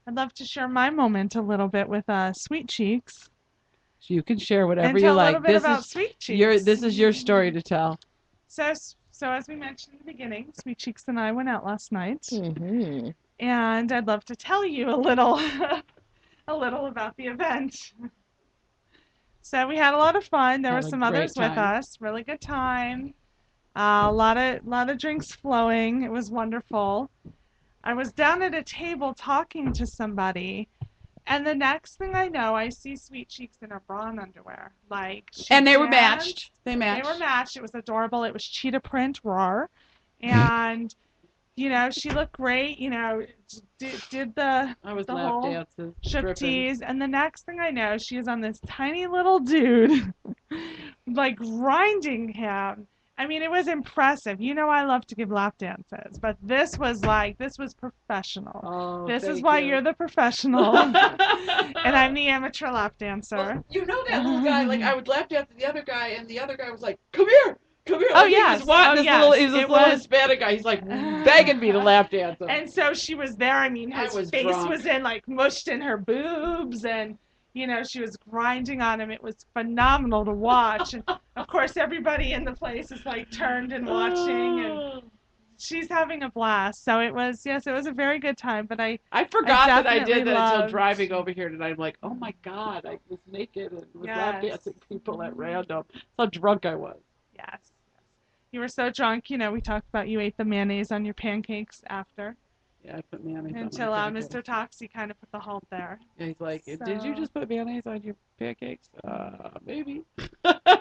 I'd love to share my moment a little bit with Sweet Cheeks You can share whatever and you tell a like. little bit about Sweet This Cheeks. is your story to tell. So as we mentioned in the beginning, Sweet Cheeks and I went out last night, Mm-hmm. and I'd love to tell you a little a little about the event. So we had a lot of fun. There were Had a some great others with time. us. Really good time. A lot of drinks flowing. It was wonderful. I was down at a table talking to somebody, and the next thing I know, I see Sweet Cheeks in her bra and underwear. And they were danced. matched. They They matched. were matched. It was adorable. It was cheetah print, roar, and she looked great. Did the I was the lap whole dancing, stripping. striptease, and the next thing I know, she is on this tiny little dude, grinding him. I mean, it was impressive. I love to give lap dances, but this was professional. Oh, This is thank why you. you're the professional, and I'm the amateur lap dancer. Well, you know that little guy. Like I would lap dance to the other guy, and the other guy was like, "Come here, come here." Oh, Like, yes. He was wanting Oh, this yes. little. He's this It little was- Hispanic guy. He's like begging me to lap dance him. And so she was there. I mean, I his was face drunk. was mushed in her boobs, and she was grinding on him. It was phenomenal to watch. And of course, everybody in the place is turned and watching, and she's having a blast. So it was a very good time. But I forgot that I definitely did that until loved- driving over here tonight. I'm like, oh my god, I was naked and was lap Yes. dancing people at random. That's how drunk I was. yes, you were so drunk. We talked about you ate the mayonnaise on your pancakes after. Yeah, I put mayonnaise Until on my pancakes. Mr. Toxie kind of put the halt there. Yeah, he's like, did So- you just put mayonnaise on your pancakes? Maybe.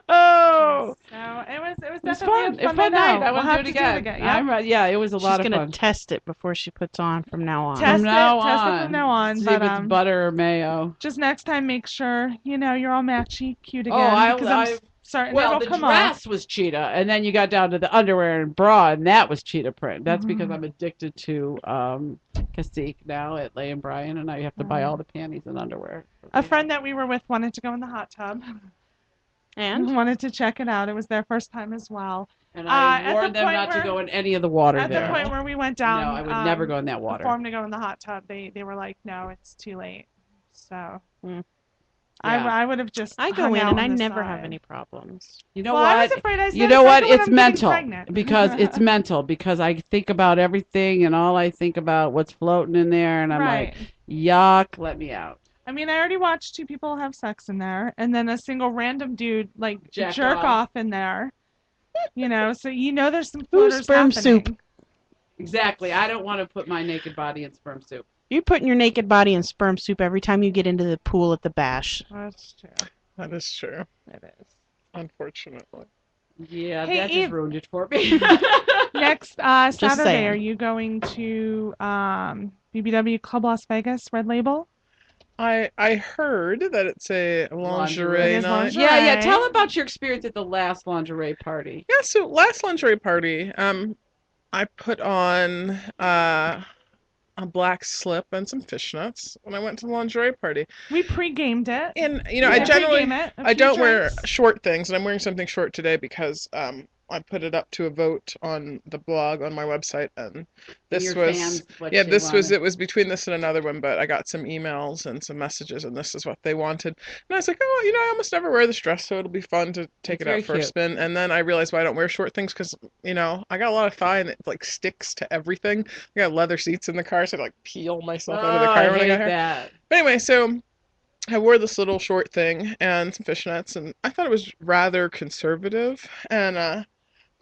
Oh. So it was It was definitely fun. A fun night. I We'll want have to do it again. Yep. Yeah, it was a She's lot of gonna fun. test it before she puts on from now on. Test From now it on. from now on. See But if it's butter or mayo. just next time, make sure you're all matchy, cute again. Oh, because I'm certain well, it'll the come dress was cheetah, and then you got down to the underwear and bra, and that was cheetah print. That's because Mhm. I'm addicted to Cacique now at Lay and Brian, and I have to buy all the panties and underwear. A friend that we were with wanted to go in the hot tub. And wanted to check it out. It was their first time as well. And I at the warned them point not to where- go in any of the water At there. the point where we went down, No, I would never go in that water. For them to go in the hot tub, they were like, no, it's too late. So Mm. Yeah. I would have just. I go hung in out and on I the never have side. any problems. You know Well, I was what? afraid I said You know what? especially when It's I'm getting mental pregnant. because it's mental because I think about everything and all I think about what's floating in there, and I'm right. like, yuck, let me out. I mean, I already watched two people have sex in there, and then a single random dude Jack jerk off. off in there. So there's some Ooh, floaters sperm happening. soup. Exactly. I don't want to put my naked body in sperm soup. You're putting your naked body in sperm soup every time you get into the pool at the bash. That's true. That is true, It is. unfortunately. Yeah, Hey, that Eve. just ruined it for me. Next Saturday, saying. are you going to BBW Club Las Vegas Red Label? I heard that it's a lingerie It is night. lingerie. Yeah. Tell about your experience at the last lingerie party. Yeah, so last lingerie party, I put on a black slip and some fishnets when I went to the lingerie party. We pre-gamed it. And We I did generally pre-game it, a I few don't wear drinks. short things, and I'm wearing something short today because I put it up to a vote on the blog on my website, and this Your was fans, what yeah, they this was wanted. it was between this and another one, but I got some emails and some messages, and this is what they wanted. And I was like, oh, I almost never wear this dress, so it'll be fun to take It's it out very for a cute. spin. And then I realized why I don't wear short things because I got a lot of thigh and it sticks to everything. I got leather seats in the car, so I peel myself out of the car I when I hate got here. that. But anyway, so I wore this little short thing and some fishnets, and I thought it was rather conservative. And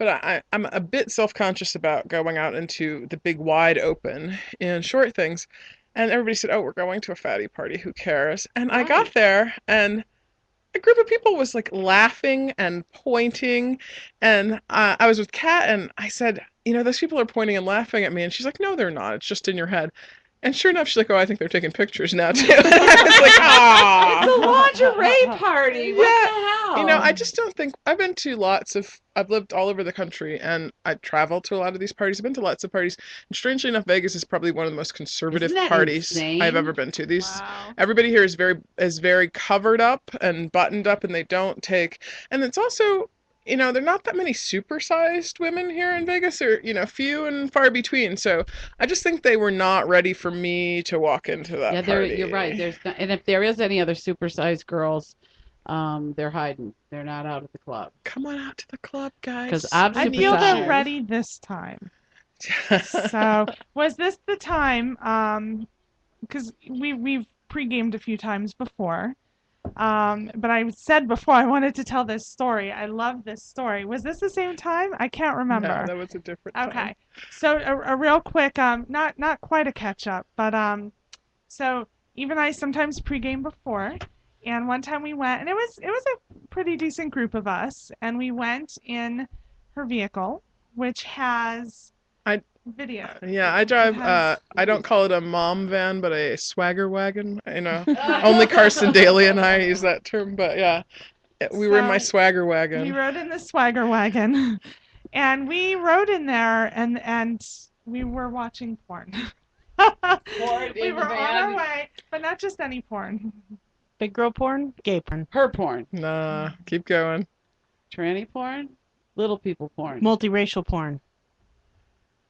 but I'm a bit self-conscious about going out into the big wide open in short things. And everybody said, "Oh, we're going to a fatty party. Who cares?" And I got there, and a group of people was like laughing and pointing, and I was with Kat, and I said, those people are pointing and laughing at me, and she's like, no, they're not. It's just in your head. And sure enough, she's like, oh, I think they're taking pictures now too. And I was like, ah. It's a lingerie party. What the hell? I just don't think I've been to I've lived all over the country, and I traveled to a lot of these parties. I've been to lots of parties, and strangely enough, Vegas is probably one of the most conservative Isn't that parties insane? I've ever been to. Wow. Everybody here is very covered up and buttoned up, and they don't take. And it's also, there are not that many supersized women here in Vegas, or few and far between. So I just think they were not ready for me to walk into that party. You're right. And if there is any other supersized girls, they're hiding. They're not out at the club. Come on out to the club, guys. 'Cause I'm I feel supersized. they're ready this time. So was this the time? Because we've pre-gamed a few times before. But I said before I wanted to tell this story. I love this story. Was this the same time? I can't remember. No, that was a different time. Okay. So a real quick, not quite a catch up, but so Eve and I sometimes pregame before, and one time we went, and it was a pretty decent group of us, and we went in her vehicle, which has video. Yeah, I drive. I don't call it a mom van, but a swagger wagon. Only Carson Daly and I use that term, but yeah, we were in my swagger wagon. We rode in the swagger wagon, and we rode in there, and we were watching porn. We were on our way, but not just any porn. Big girl porn, gay porn, Her porn. Nah, keep going. Tranny porn. Little people porn. multiracial porn.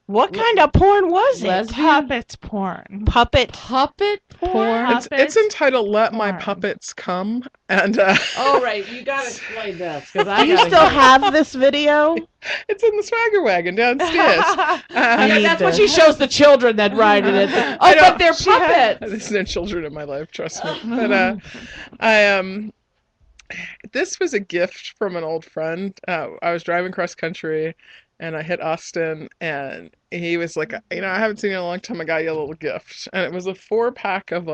What kind of porn was it? Lesbian? Puppet porn. Puppet. Puppet porn. It's entitled "Let My porn. Puppets Come," and Oh right, you gotta explain this because Do you still have this video? it's in the swagger wagon downstairs. need That's what this. she shows the children that ride in it. Oh, know. but they're She had- puppets. There's no children in my life, trust me. But this was a gift from an old friend. I was driving cross country, and I hit Austin, and he was like, I haven't seen you in a long time. I got you a little gift, and it was a 4-pack of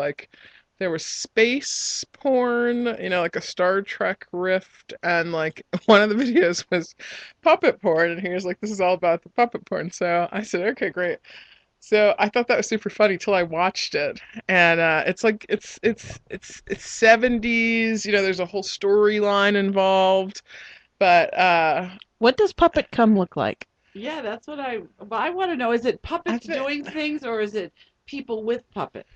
there was space porn, like a Star Trek rift, and one of the videos was puppet porn, and he was like, this is all about the puppet porn. So I said, okay, great. So I thought that was super funny till I watched it, and it's 70s. There's a whole storyline involved, but What does puppet cum look like? Yeah, that's what I want to know. Is it puppets I thi- doing things or is it people with puppets?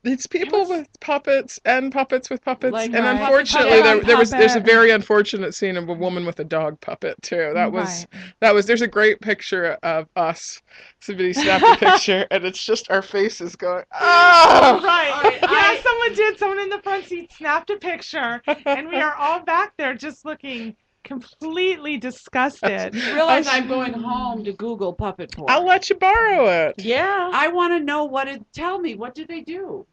it's people with puppets and puppets with puppets, Like, and right. unfortunately, Puppet there's a puppet. very unfortunate scene of a woman with a dog puppet too. Right. There's a great picture of us. Somebody snapped a picture, and it's just our faces going, Oh, oh. right. Yeah, someone did. Someone in the front seat snapped a picture, and we are all back there just looking completely disgusted. You realize I'm going home to Google puppet porn. I'll let you borrow it. Yeah. I want to know tell me, what did they do?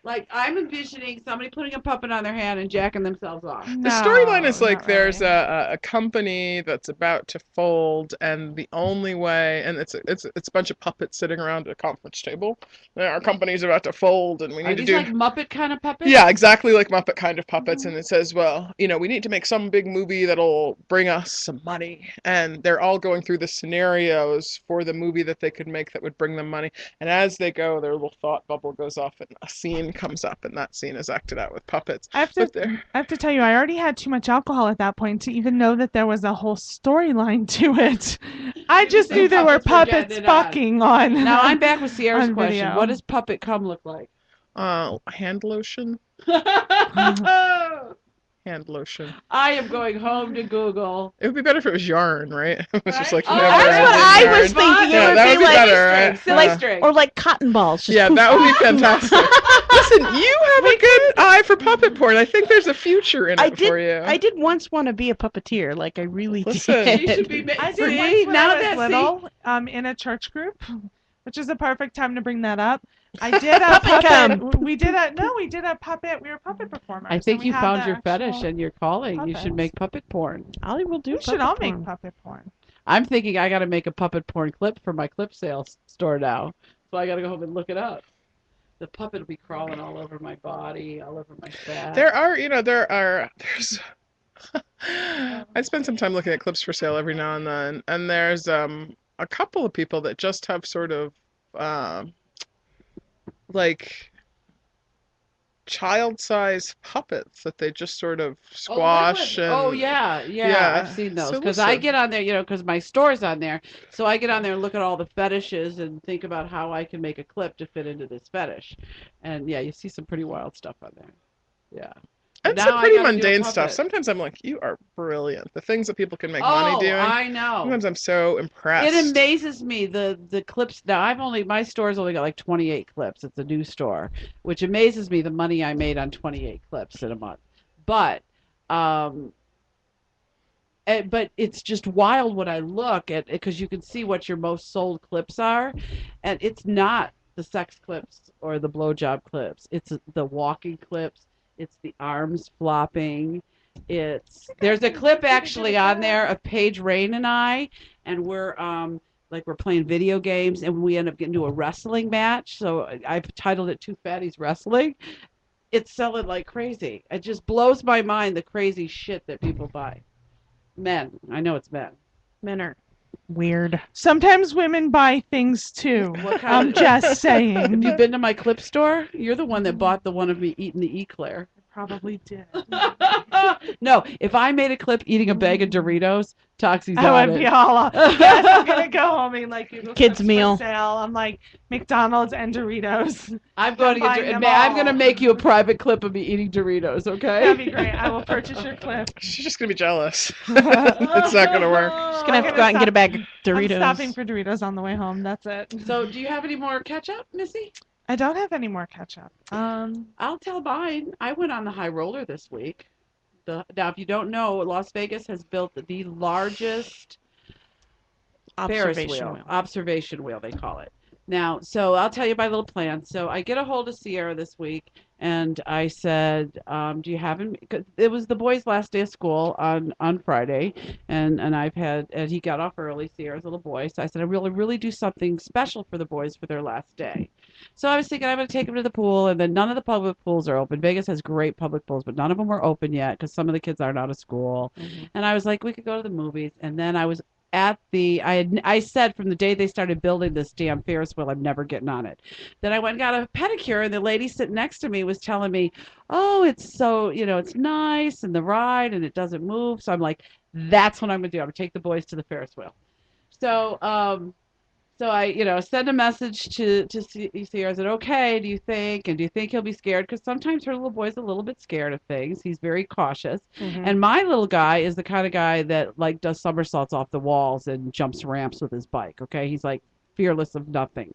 Like, I'm envisioning somebody putting a puppet on their hand and jacking themselves off. The storyline is not there's really. a company that's about to fold, and the only way, and it's a bunch of puppets sitting around a conference table. Our company's about to fold, and we Are need to these do. like Muppet kind of puppets? Yeah, exactly like Muppet kind of puppets. And it says, well, we need to make some big movie that'll bring us some money. And they're all going through the scenarios for the movie that they could make that would bring them money. And as they go, their little thought bubble goes off, and a scene comes up, and that scene is acted out with puppets. I But they're- have to tell you, I already had too much alcohol at that point to even know that there was a whole storyline to it. I just knew there were Puppets were puppets getting it on. fucking on. Now I'm back with Sierra's On question. video. What does puppet cum look like? hand lotion. Hand lotion. I am going home to Google. It would be better if it was yarn, right? It was just like Right? Oh, never That's what ending I yarn. was thinking. Yeah, It would that be would be like, better, right? Silly Yeah. string. or like cotton balls. Just Yeah, poof. that would be fantastic. Listen, you have a good eye for puppet porn. I think there's a future in it for you. I did once want to be a puppeteer. Like I really Listen. did. You should be I did See, once when now I was that little, in a church group, which is a perfect time to bring that up. I did a Puppet puppet. We did a puppet. We were puppet performers. I think and we you had found the your fetish actual- and your calling. You should puppets. make puppet porn. Ollie will do. We should puppet all porn. make puppet porn. I'm thinking I got to make a puppet porn clip for my clip sales store now. So I got to go home and look it up. the puppet will be crawling all over my body, all over my fat. There's I spend some time looking at clips for sale every now and then, and there's a couple of people that just have sort of like child-sized puppets that they just sort of squash and yeah, I've seen those So because I listen, get on there, because my store's on there, so I get on there and look at all the fetishes and think about how I can make a clip to fit into this fetish, and yeah, you see some pretty wild stuff on there. Yeah. and Now some I pretty gotta do a mundane stuff. puppet. Sometimes I'm like, you are brilliant. The things that people can make money Oh, doing. I know. Sometimes I'm so impressed. It amazes me the clips. Now my store's only got like 28 clips. It's a new store, which amazes me the money I made on 28 clips in a month. But um but it's just wild when I look at it because you can see what your most sold clips are, and it's not the sex clips or the blowjob clips. It's the walking clips. It's the arms flopping. There's a clip actually on there of Paige Rain and I, and we're playing video games, and we end up getting to a wrestling match. So I've titled it Two Fatties Wrestling. It's selling like crazy. It just blows my mind the crazy shit that people buy. Men. I know it's men. Men are weird. Sometimes women buy things too. What kind I'm of- just Have saying. you been to my clip store? You're the one that bought the one of me eating the eclair. Probably did. No, if I made a clip eating a bag of Doritos, Toxie's I on would it. be all up. Yes, I'm gonna go home and like Google Kids' clips for meal. sale. I'm like McDonald's and Doritos. I'm going to buying get. them I'm all. going to make you a private clip of me eating Doritos. Okay. That'd be great. I will purchase your clip. She's just gonna be jealous. It's not gonna work. Just gonna have to go out and get a bag of Doritos. I'm stopping for Doritos on the way home. That's it. So, do you have any more ketchup, Missy? I don't have any more ketchup. I'll tell mine. I went on the high roller this week. Now, if you don't know, Las Vegas has built the largest Ferris wheel. Observation wheel, they call it. Now, so I'll tell you my little plan. So I get a hold of Sierra this week, and I said, "Do you have him?" 'Cause it was the boys' last day of school on Friday, and he got off early. Sierra's little boy, so I said, "I really do something special for the boys for their last day." So I was thinking I'm going to take them to the pool, and then none of the public pools are open. Vegas has great public pools, but none of them were open yet because some of the kids aren't out of school. Mm-hmm. And I was like, we could go to the movies, and then I was I said from the day they started building this damn Ferris wheel, I'm never getting on it. Then I went and got a pedicure, and the lady sitting next to me was telling me, "Oh, it's so, it's nice and the ride and it doesn't move." So I'm like, that's what I'm gonna do. I'm gonna take the boys to the Ferris wheel. So so I send a message to Sierra. I said, "Okay, do you think? And do you think he'll be scared?" Because sometimes her little boy's a little bit scared of things. He's very cautious. Mhm. And my little guy is the kind of guy that like does somersaults off the walls and jumps ramps with his bike. Okay, he's like fearless of nothing.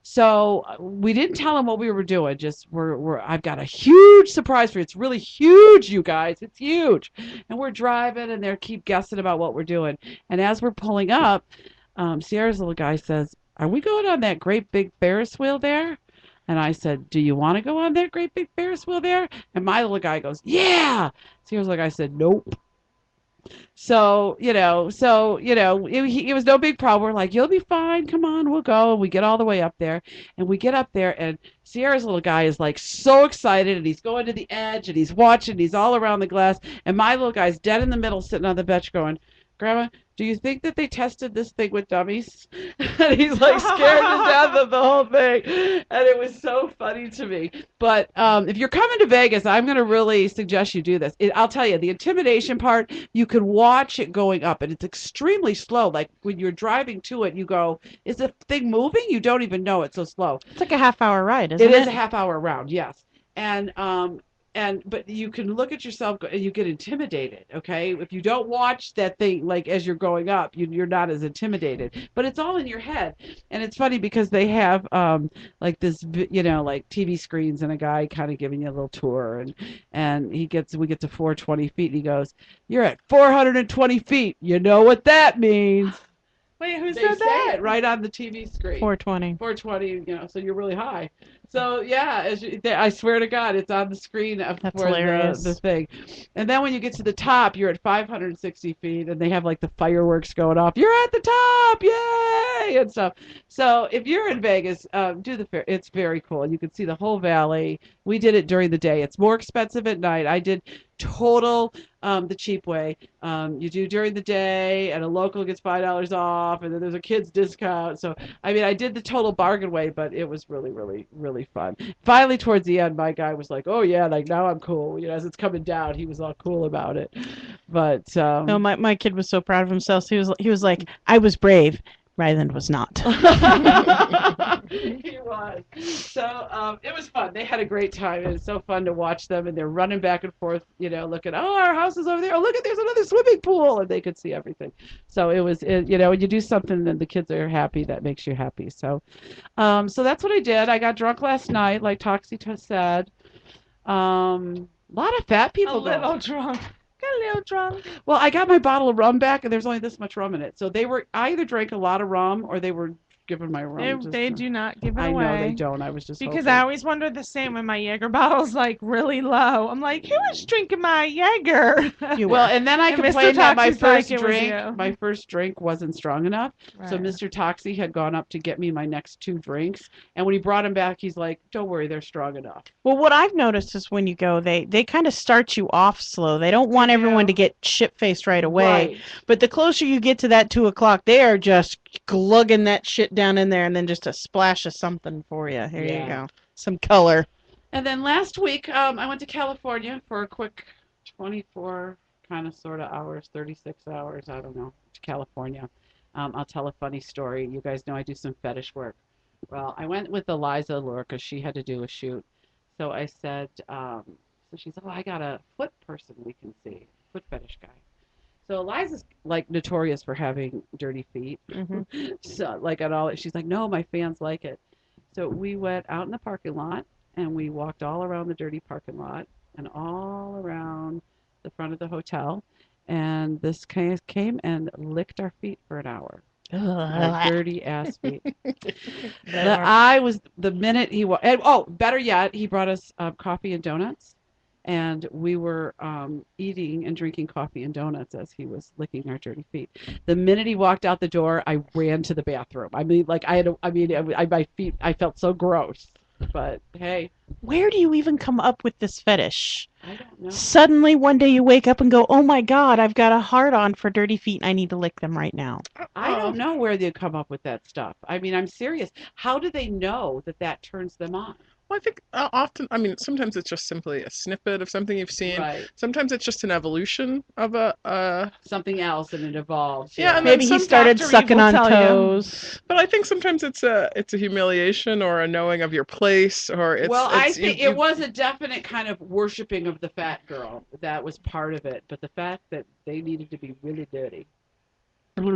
So we didn't tell him what we were doing. Just I've got a huge surprise for you. It's really huge, you guys. It's huge. And we're driving, and they keep guessing about what we're doing. And as we're pulling up, Sierra's little guy says, "Are we going on that great big Ferris wheel there?" And I said, "Do you want to go on that great big Ferris wheel there?" And my little guy goes, "Yeah." Sierra's little guy said, "Nope." So, it was no big problem. We're like, "You'll be fine. Come on, we'll go." And we get all the way up there, and we get up there, and Sierra's little guy is like so excited, and he's going to the edge, and he's watching, he's all around the glass, and my little guy's dead in the middle, sitting on the bench going, "Grandma, do you think that they tested this thing with dummies?" And he's like scared to death of the whole thing. And it was so funny to me. But if you're coming to Vegas, I'm going to really suggest you do this. I'll tell you, the intimidation part, you can watch it going up, and it's extremely slow. Like when you're driving to it, you go, "Is the thing moving?" You don't even know, it's so slow. It's like a half-hour ride, isn't it? It is a half-hour round, yes. But you can look at yourself and you get intimidated. Okay, if you don't watch that thing like as you're going up, you're not as intimidated. But it's all in your head, and it's funny because they have like this, like TV screens and a guy kind of giving you a little tour, and we get to 420 feet, and he goes, "You're at 420 feet. You know what that means?" Wait, who They said say that? it right on the TV screen. 420. 420, so you're really high. So yeah, I swear to God, it's on the screen That's for hilarious. the thing. And then when you get to the top, you're at 560 feet, and they have like the fireworks going off. You're at the top, yay, and stuff. So if you're in Vegas, do the fair. It's very cool. You can see the whole valley. We did it during the day. It's more expensive at night. I did total the cheap way. You do during the day, and a local gets $5 off, and then there's a kids discount. So I mean, I did the total bargain way, but it was really, really, really fun. Finally, towards the end, my guy was like, "Oh yeah, like now I'm cool." You know, as it's coming down, he was all cool about it. But No, my kid was so proud of himself. He was like, I was brave. Ryland was not. he was. So it was fun. They had a great time. It was so fun to watch them, and they're running back and forth, you know, looking, oh, our house is over there. Oh, look at, there's another swimming pool, and they could see everything. So it was, you know, when you do something and the kids are happy, that makes you happy. So, so that's what I did. I got drunk last night, like Toxie said. A lot of fat people. A little drunk. Got a little drunk. Well, I got my bottle of rum back, and there's only this much rum in it. So I either drank a lot of rum, or they were giving my rum. They do not give it I away. know they don't. I was just Because hoping. I always wonder the same when my Jaeger bottle's like really low. I'm like, who is drinking my Jaeger? Well, and then I And Mr. complained that Toxie's like, "It was you." my first drink wasn't strong enough. So Right. Mr. Toxie had gone up to get me my next 2 drinks, and when he brought them back, he's like, "Don't worry, they're strong enough." Well, what I've noticed is when you go, they kind of start you off slow. They don't want everyone to get shit-faced right away. Right. But the closer you get to that 2 o'clock, they are just glugging that shit down in there, and then just a splash of something for you. Here you go. Some color. And then last week, I went to California for a quick 24 kind of sort of hours, 36 hours, I don't know, to California. I'll tell a funny story. You guys know I do some fetish work. Well, I went with Eliza Lure because she had to do a shoot. So I said, so she said, oh, I got a foot person we can see, foot fetish guy. So Eliza's like notorious for having dirty feet. Mm-hmm. So like at all, she's like, no, my fans like it. So we went out in the parking lot, and we walked all around the dirty parking lot and all around the front of the hotel. And this came and licked our feet for an hour. Our dirty ass feet. The minute he was, oh, better yet, he brought us coffee and donuts. And we were eating and drinking coffee and donuts as he was licking our dirty feet. The minute he walked out the door, I ran to the bathroom. I mean, like my feet, I felt so gross. But hey, where do you even come up with this fetish? I don't know. Suddenly, one day you wake up and go, oh my God, I've got a hard on for dirty feet and I need to lick them right now. I don't know where they come up with that stuff. I mean, I'm serious. How do they know that turns them on? Well, I think often, I mean, sometimes it's just simply a snippet of something you've seen. Right. Sometimes it's just an evolution of a something else, and it evolves. Yeah, and maybe he started sucking on toes. But I think sometimes it's a humiliation or a knowing of your place, or it's. Well, I think it was a definite kind of worshiping of the fat girl. That was part of it, but the fact that they needed to be really dirty. Yeah.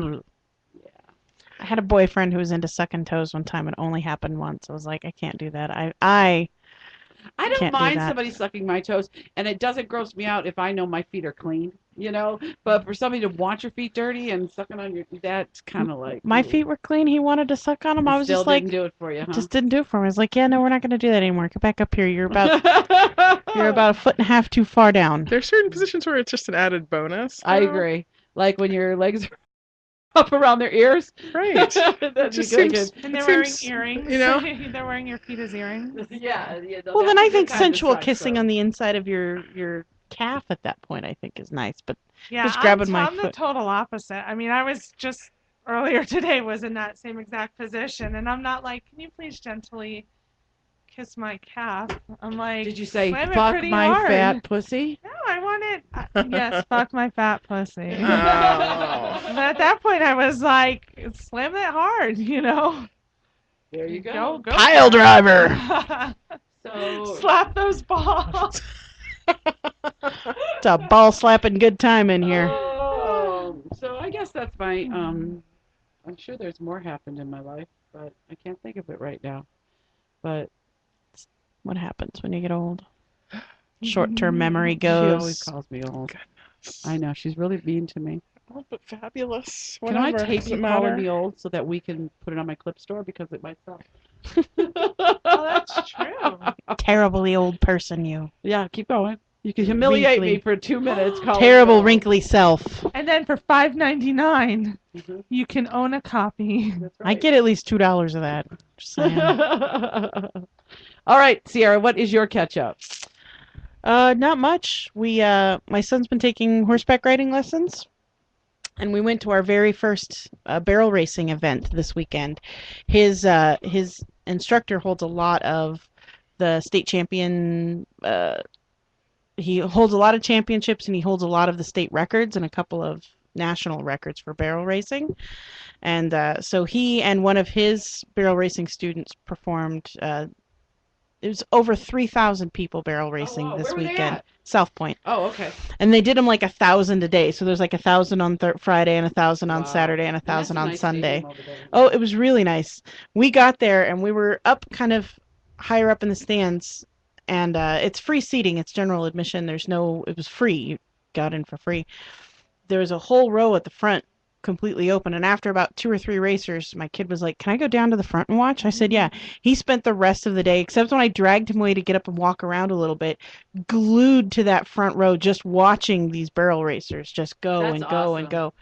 I had a boyfriend who was into sucking toes one time. It only happened once. I was like, I can't do that. I don't mind somebody sucking my toes, and it doesn't gross me out if I know my feet are clean, you know. But for somebody to want your feet dirty and sucking on your, that's kind of like. My feet were clean. He wanted to suck on them. I was just like, didn't do it for you, huh? Just didn't do it for me. I was like, yeah, no, we're not going to do that anymore. Get back up here. You're about a foot and a half too far down. There's certain positions where it's just an added bonus. I agree. Like when your legs are up around their ears. Right. It just seems, and they're wearing earrings. You know? They're wearing your feet as earrings. Yeah. Well, then I think sensual kissing on the inside of your calf at that point, I think, is nice. But yeah, just grabbing my I'm foot. the total opposite. I mean, I was just earlier today was in that same exact position, and I'm not like, can you please gently kiss my calf? I'm like, did you say fuck my hard. fat pussy? No, I wanted yes, fuck my fat pussy. Oh. But at that point, I was like, slam that hard, you know. There you go. Go pile driver. So slap those balls. It's a ball slapping good time in here. So I guess that's my I'm sure there's more happened in my life, but I can't think of it right now. But what happens when you get old? Short-term memory goes. She always calls me old. Goodness. I know, she's really mean to me. Oh, but fabulous. Can I Whatever. tape Does you it calling matter? me old so that we can put it on my clip store because it might sell? Oh, that's true. Terribly old person, you. Yeah, keep going. You can humiliate Wrinkly. me for 2 minutes. calling Terrible, it old. wrinkly self. And then for $5.99, Mhm. you can own a copy. That's I right. get at least $2 of that. Just saying. All right, Sierra, what is your catch up? Not much. My son's been taking horseback riding lessons, and we went to our very first barrel racing event this weekend. His instructor holds a lot of the state champion. He holds a lot of championships, and he holds a lot of the state records and a couple of national records for barrel racing. And so he and one of his barrel racing students performed. It was over 3,000 people barrel racing wow. this Where were they weekend. at? South Point. Oh, okay. And they did them like 1,000 a day. So there's like 1,000 on Friday and 1,000 on Wow. Saturday and And that's 1,000 a on nice Sunday. stadium over there. Oh, it was really nice. We got there and we were up kind of higher up in the stands, and it's free seating. It's general admission. It was free. You got in for free. There was a whole row at the front completely open, and after about 2 or 3 racers, my kid was like, "Can I go down to the front and watch?" I said, "Yeah." He spent the rest of the day, except when I dragged him away to get up and walk around a little bit, glued to that front row, just watching these barrel racers just go That's and go and awesome. go.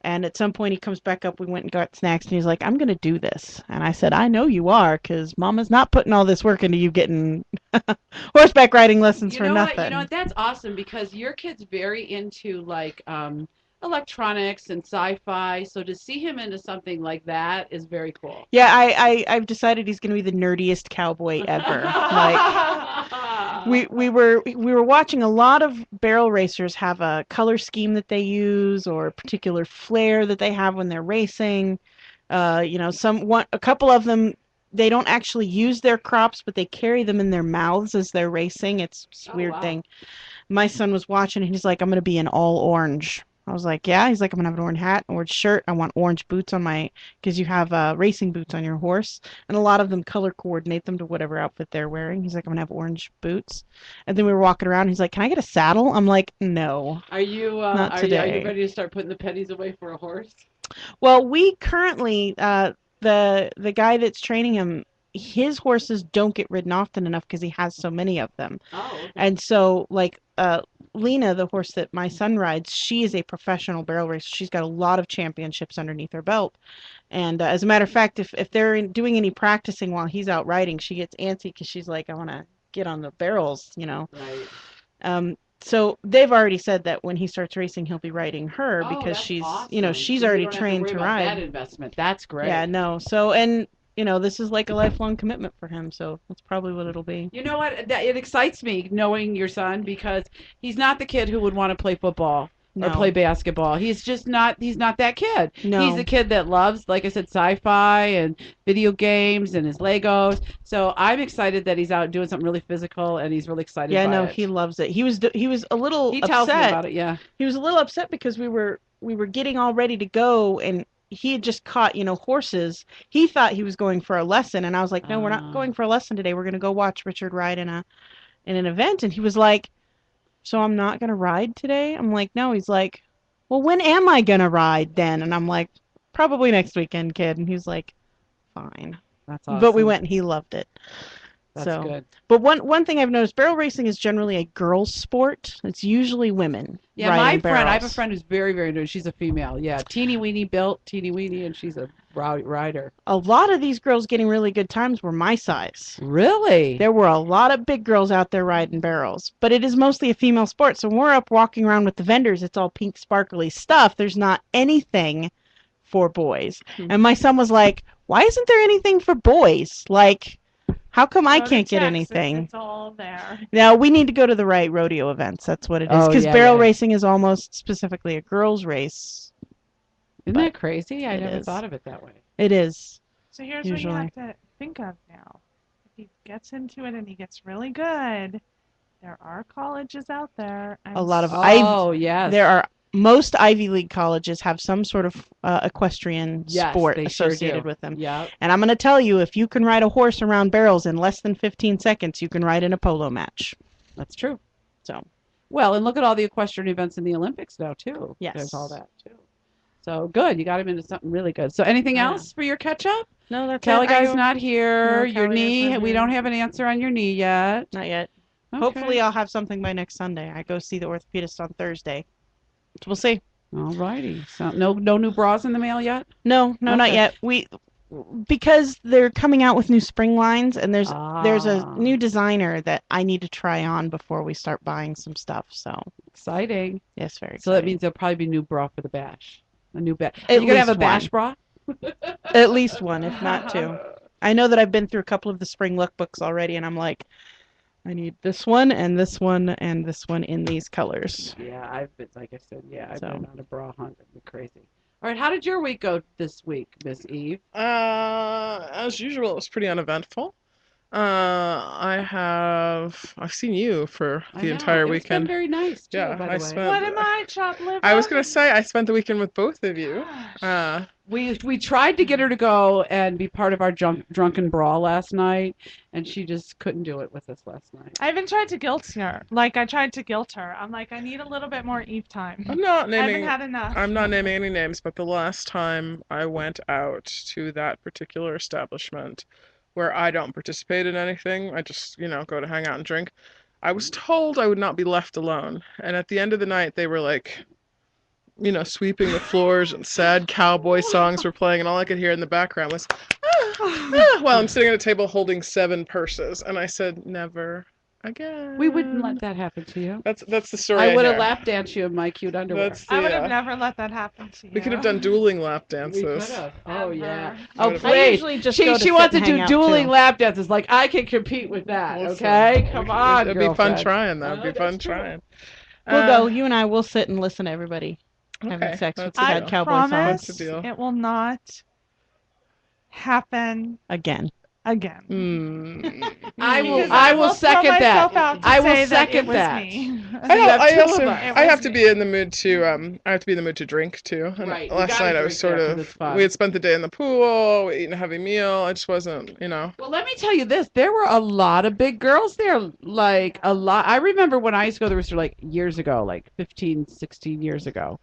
And at some point, he comes back up. We went and got snacks, and he's like, "I'm going to do this." And I said, "I know you are, because Mama's not putting all this work into you getting horseback riding lessons You for know nothing." what? You know what? That's awesome because your kid's very into like electronics and sci-fi. So to see him into something like that is very cool. Yeah, I've decided he's going to be the nerdiest cowboy ever. Like, we were watching a lot of barrel racers have a color scheme that they use or a particular flair that they have when they're racing. A couple of them, they don't actually use their crops, but they carry them in their mouths as they're racing. It's a Oh, weird wow. thing. My son was watching and he's like, "I'm going to be in all orange." I was like, "Yeah." He's like, "I'm going to have an orange hat, an orange shirt. I want orange boots on because you have racing boots on your horse. And a lot of them color coordinate them to whatever outfit they're wearing." He's like, "I'm going to have orange boots." And then we were walking around. He's like, "Can I get a saddle?" I'm like, "No, Are you not are today." you ready to start putting the pennies away for a horse? Well, we currently, the guy that's training him, his horses don't get ridden often enough because he has so many of them. Oh, okay. And so, like, Lena, the horse that my son rides, she is a professional barrel racer. She's got a lot of championships underneath her belt. And as a matter of fact, if they're doing any practicing while he's out riding, she gets antsy because she's like, "I want to get on the barrels, you know." Right. So they've already said that when he starts racing, he'll be riding her Oh, because that's she's, awesome. she's So you already don't have trained worry to about that ride. investment. That's great. Yeah, no. So, and this is like a lifelong commitment for him. So that's probably what it'll be. You know what? It excites me knowing your son because he's not the kid who would want to play football or No. play basketball. He's just not. He's not that kid. No. He's a kid that loves, like I said, sci-fi and video games and his Legos. So I'm excited that he's out doing something really physical and he's really excited. Yeah, by no, it. he loves it. He was a little He upset. tells me about it. Yeah. He was a little upset because we were getting all ready to go, and he had just caught, horses. He thought he was going for a lesson, and I was like, "No, we're not going for a lesson today. We're going to go watch Richard ride in an event." And he was like, "So I'm not going to ride today?" I'm like, "No." He's like, "Well, when am I going to ride then?" And I'm like, "Probably next weekend, kid." And he's like, "Fine." That's awesome. But we went and he loved it. That's So good. But one thing I've noticed, barrel racing is generally a girls' sport. It's usually women. Yeah, my riding friend, I have a barrels. friend who's very, very new. She's a female. Yeah, teeny weeny built, teeny weeny, and she's a rider. A lot of these girls getting really good times were my size. Really? There were a lot of big girls out there riding barrels, but it is mostly a female sport. So when we're up walking around with the vendors, it's all pink sparkly stuff. There's not anything for boys. Hmm. And my son was like, "Why isn't there anything for boys? Like, how come I Go to can't get Texas, anything?" It's all there. Now, we need to go to the right rodeo events. That's what it is. Oh, Because yeah, barrel yeah. racing is almost specifically a girls' race. Isn't but that crazy? I it never is. thought of it that way. It is. So here's Usually. what you have to think of now. If he gets into it and he gets really good, there are colleges out there. A lot of Oh, yes. There are most Ivy League colleges have some sort of equestrian Yes, sport they sure associated do. with them. Yeah. And I'm going to tell you, if you can ride a horse around barrels in less than 15 seconds, you can ride in a polo match. That's true. So, Well, and look at all the equestrian events in the Olympics now, too. Yes. There's all that, too. So good. You got him into something really good. So anything Yeah. else for your catch up? No, that's Kelly it. guy's not here. No, Your Kelly is knee, not we here. don't have an answer on your knee yet. Not yet. Okay. Hopefully, I'll have something by next Sunday. I go see the orthopedist on Thursday. So we'll see. All righty. So no new bras in the mail yet? No, not Okay. yet. Because they're coming out with new spring lines, and there's a Ah. new designer that I need to try on before we start buying some stuff. So Exciting. yes, very So that exciting. means there'll probably be a new bra for the bash. A new bash. At You gonna have a least bash one. bra? At least one, if not two. I know that I've been through a couple of the spring lookbooks already, and I'm like, I need this one and this one and this one in these colors. Yeah, I've been, like I said, I've So. been on a bra hunt. It'd be crazy. All right, how did your week go this week, Miss Eve? As usual, it was pretty uneventful. I've seen you for I the know, entire it's weekend. been very nice too, Yeah, by I the way. spent- What am I, chopped liver? I was gonna say I spent the weekend with both of you. Gosh. We tried to get her to go and be part of our drunken brawl last night, and she just couldn't do it with us last night. I even tried to guilt her. Like, I tried to guilt her. I'm like, I need a little bit more Eve time. I'm not I haven't naming. had enough. I'm not naming any names, but the last time I went out to that particular establishment, where I don't participate in anything, I just go to hang out and drink. I was told I would not be left alone, and at the end of the night, they were like, sweeping the floors and sad cowboy songs were playing, and all I could hear in the background was, while I'm sitting at a table holding 7 purses, and I said, never again. We wouldn't let that happen to you. That's the story. I would have hear. lap danced you in my cute underwear. That's I would the, have never let that happen to you. We could have done dueling lap We dances. could have. Oh yeah. Ever. Oh Would've- I please. usually just go to She sit wants to and hang do out, dueling too. lap dances. Like I can compete with that. Listen, Okay, come on, It'd be fun girlfriend. trying, though. It'd Oh, be fun that's true. trying. We'll go. You and I will sit and listen to everybody having Okay, sex with that's a sad deal. cowboy promise That's a deal. it will not happen again. again. I will. Because I will throw second myself that. out to I will say that second it was that. me. I, you have I two of also us. It I was have to me. be in the mood to I have to be in the mood to drink too. And Right, you last gotta night I drink was sort there 'cause of it's fun. we had spent the day in the pool, we eaten a heavy meal. I just wasn't, Well, let me tell you this. There were a lot of big girls there. Like a lot. I remember when I used to go to the rooster like years ago, like 15, 16 years ago.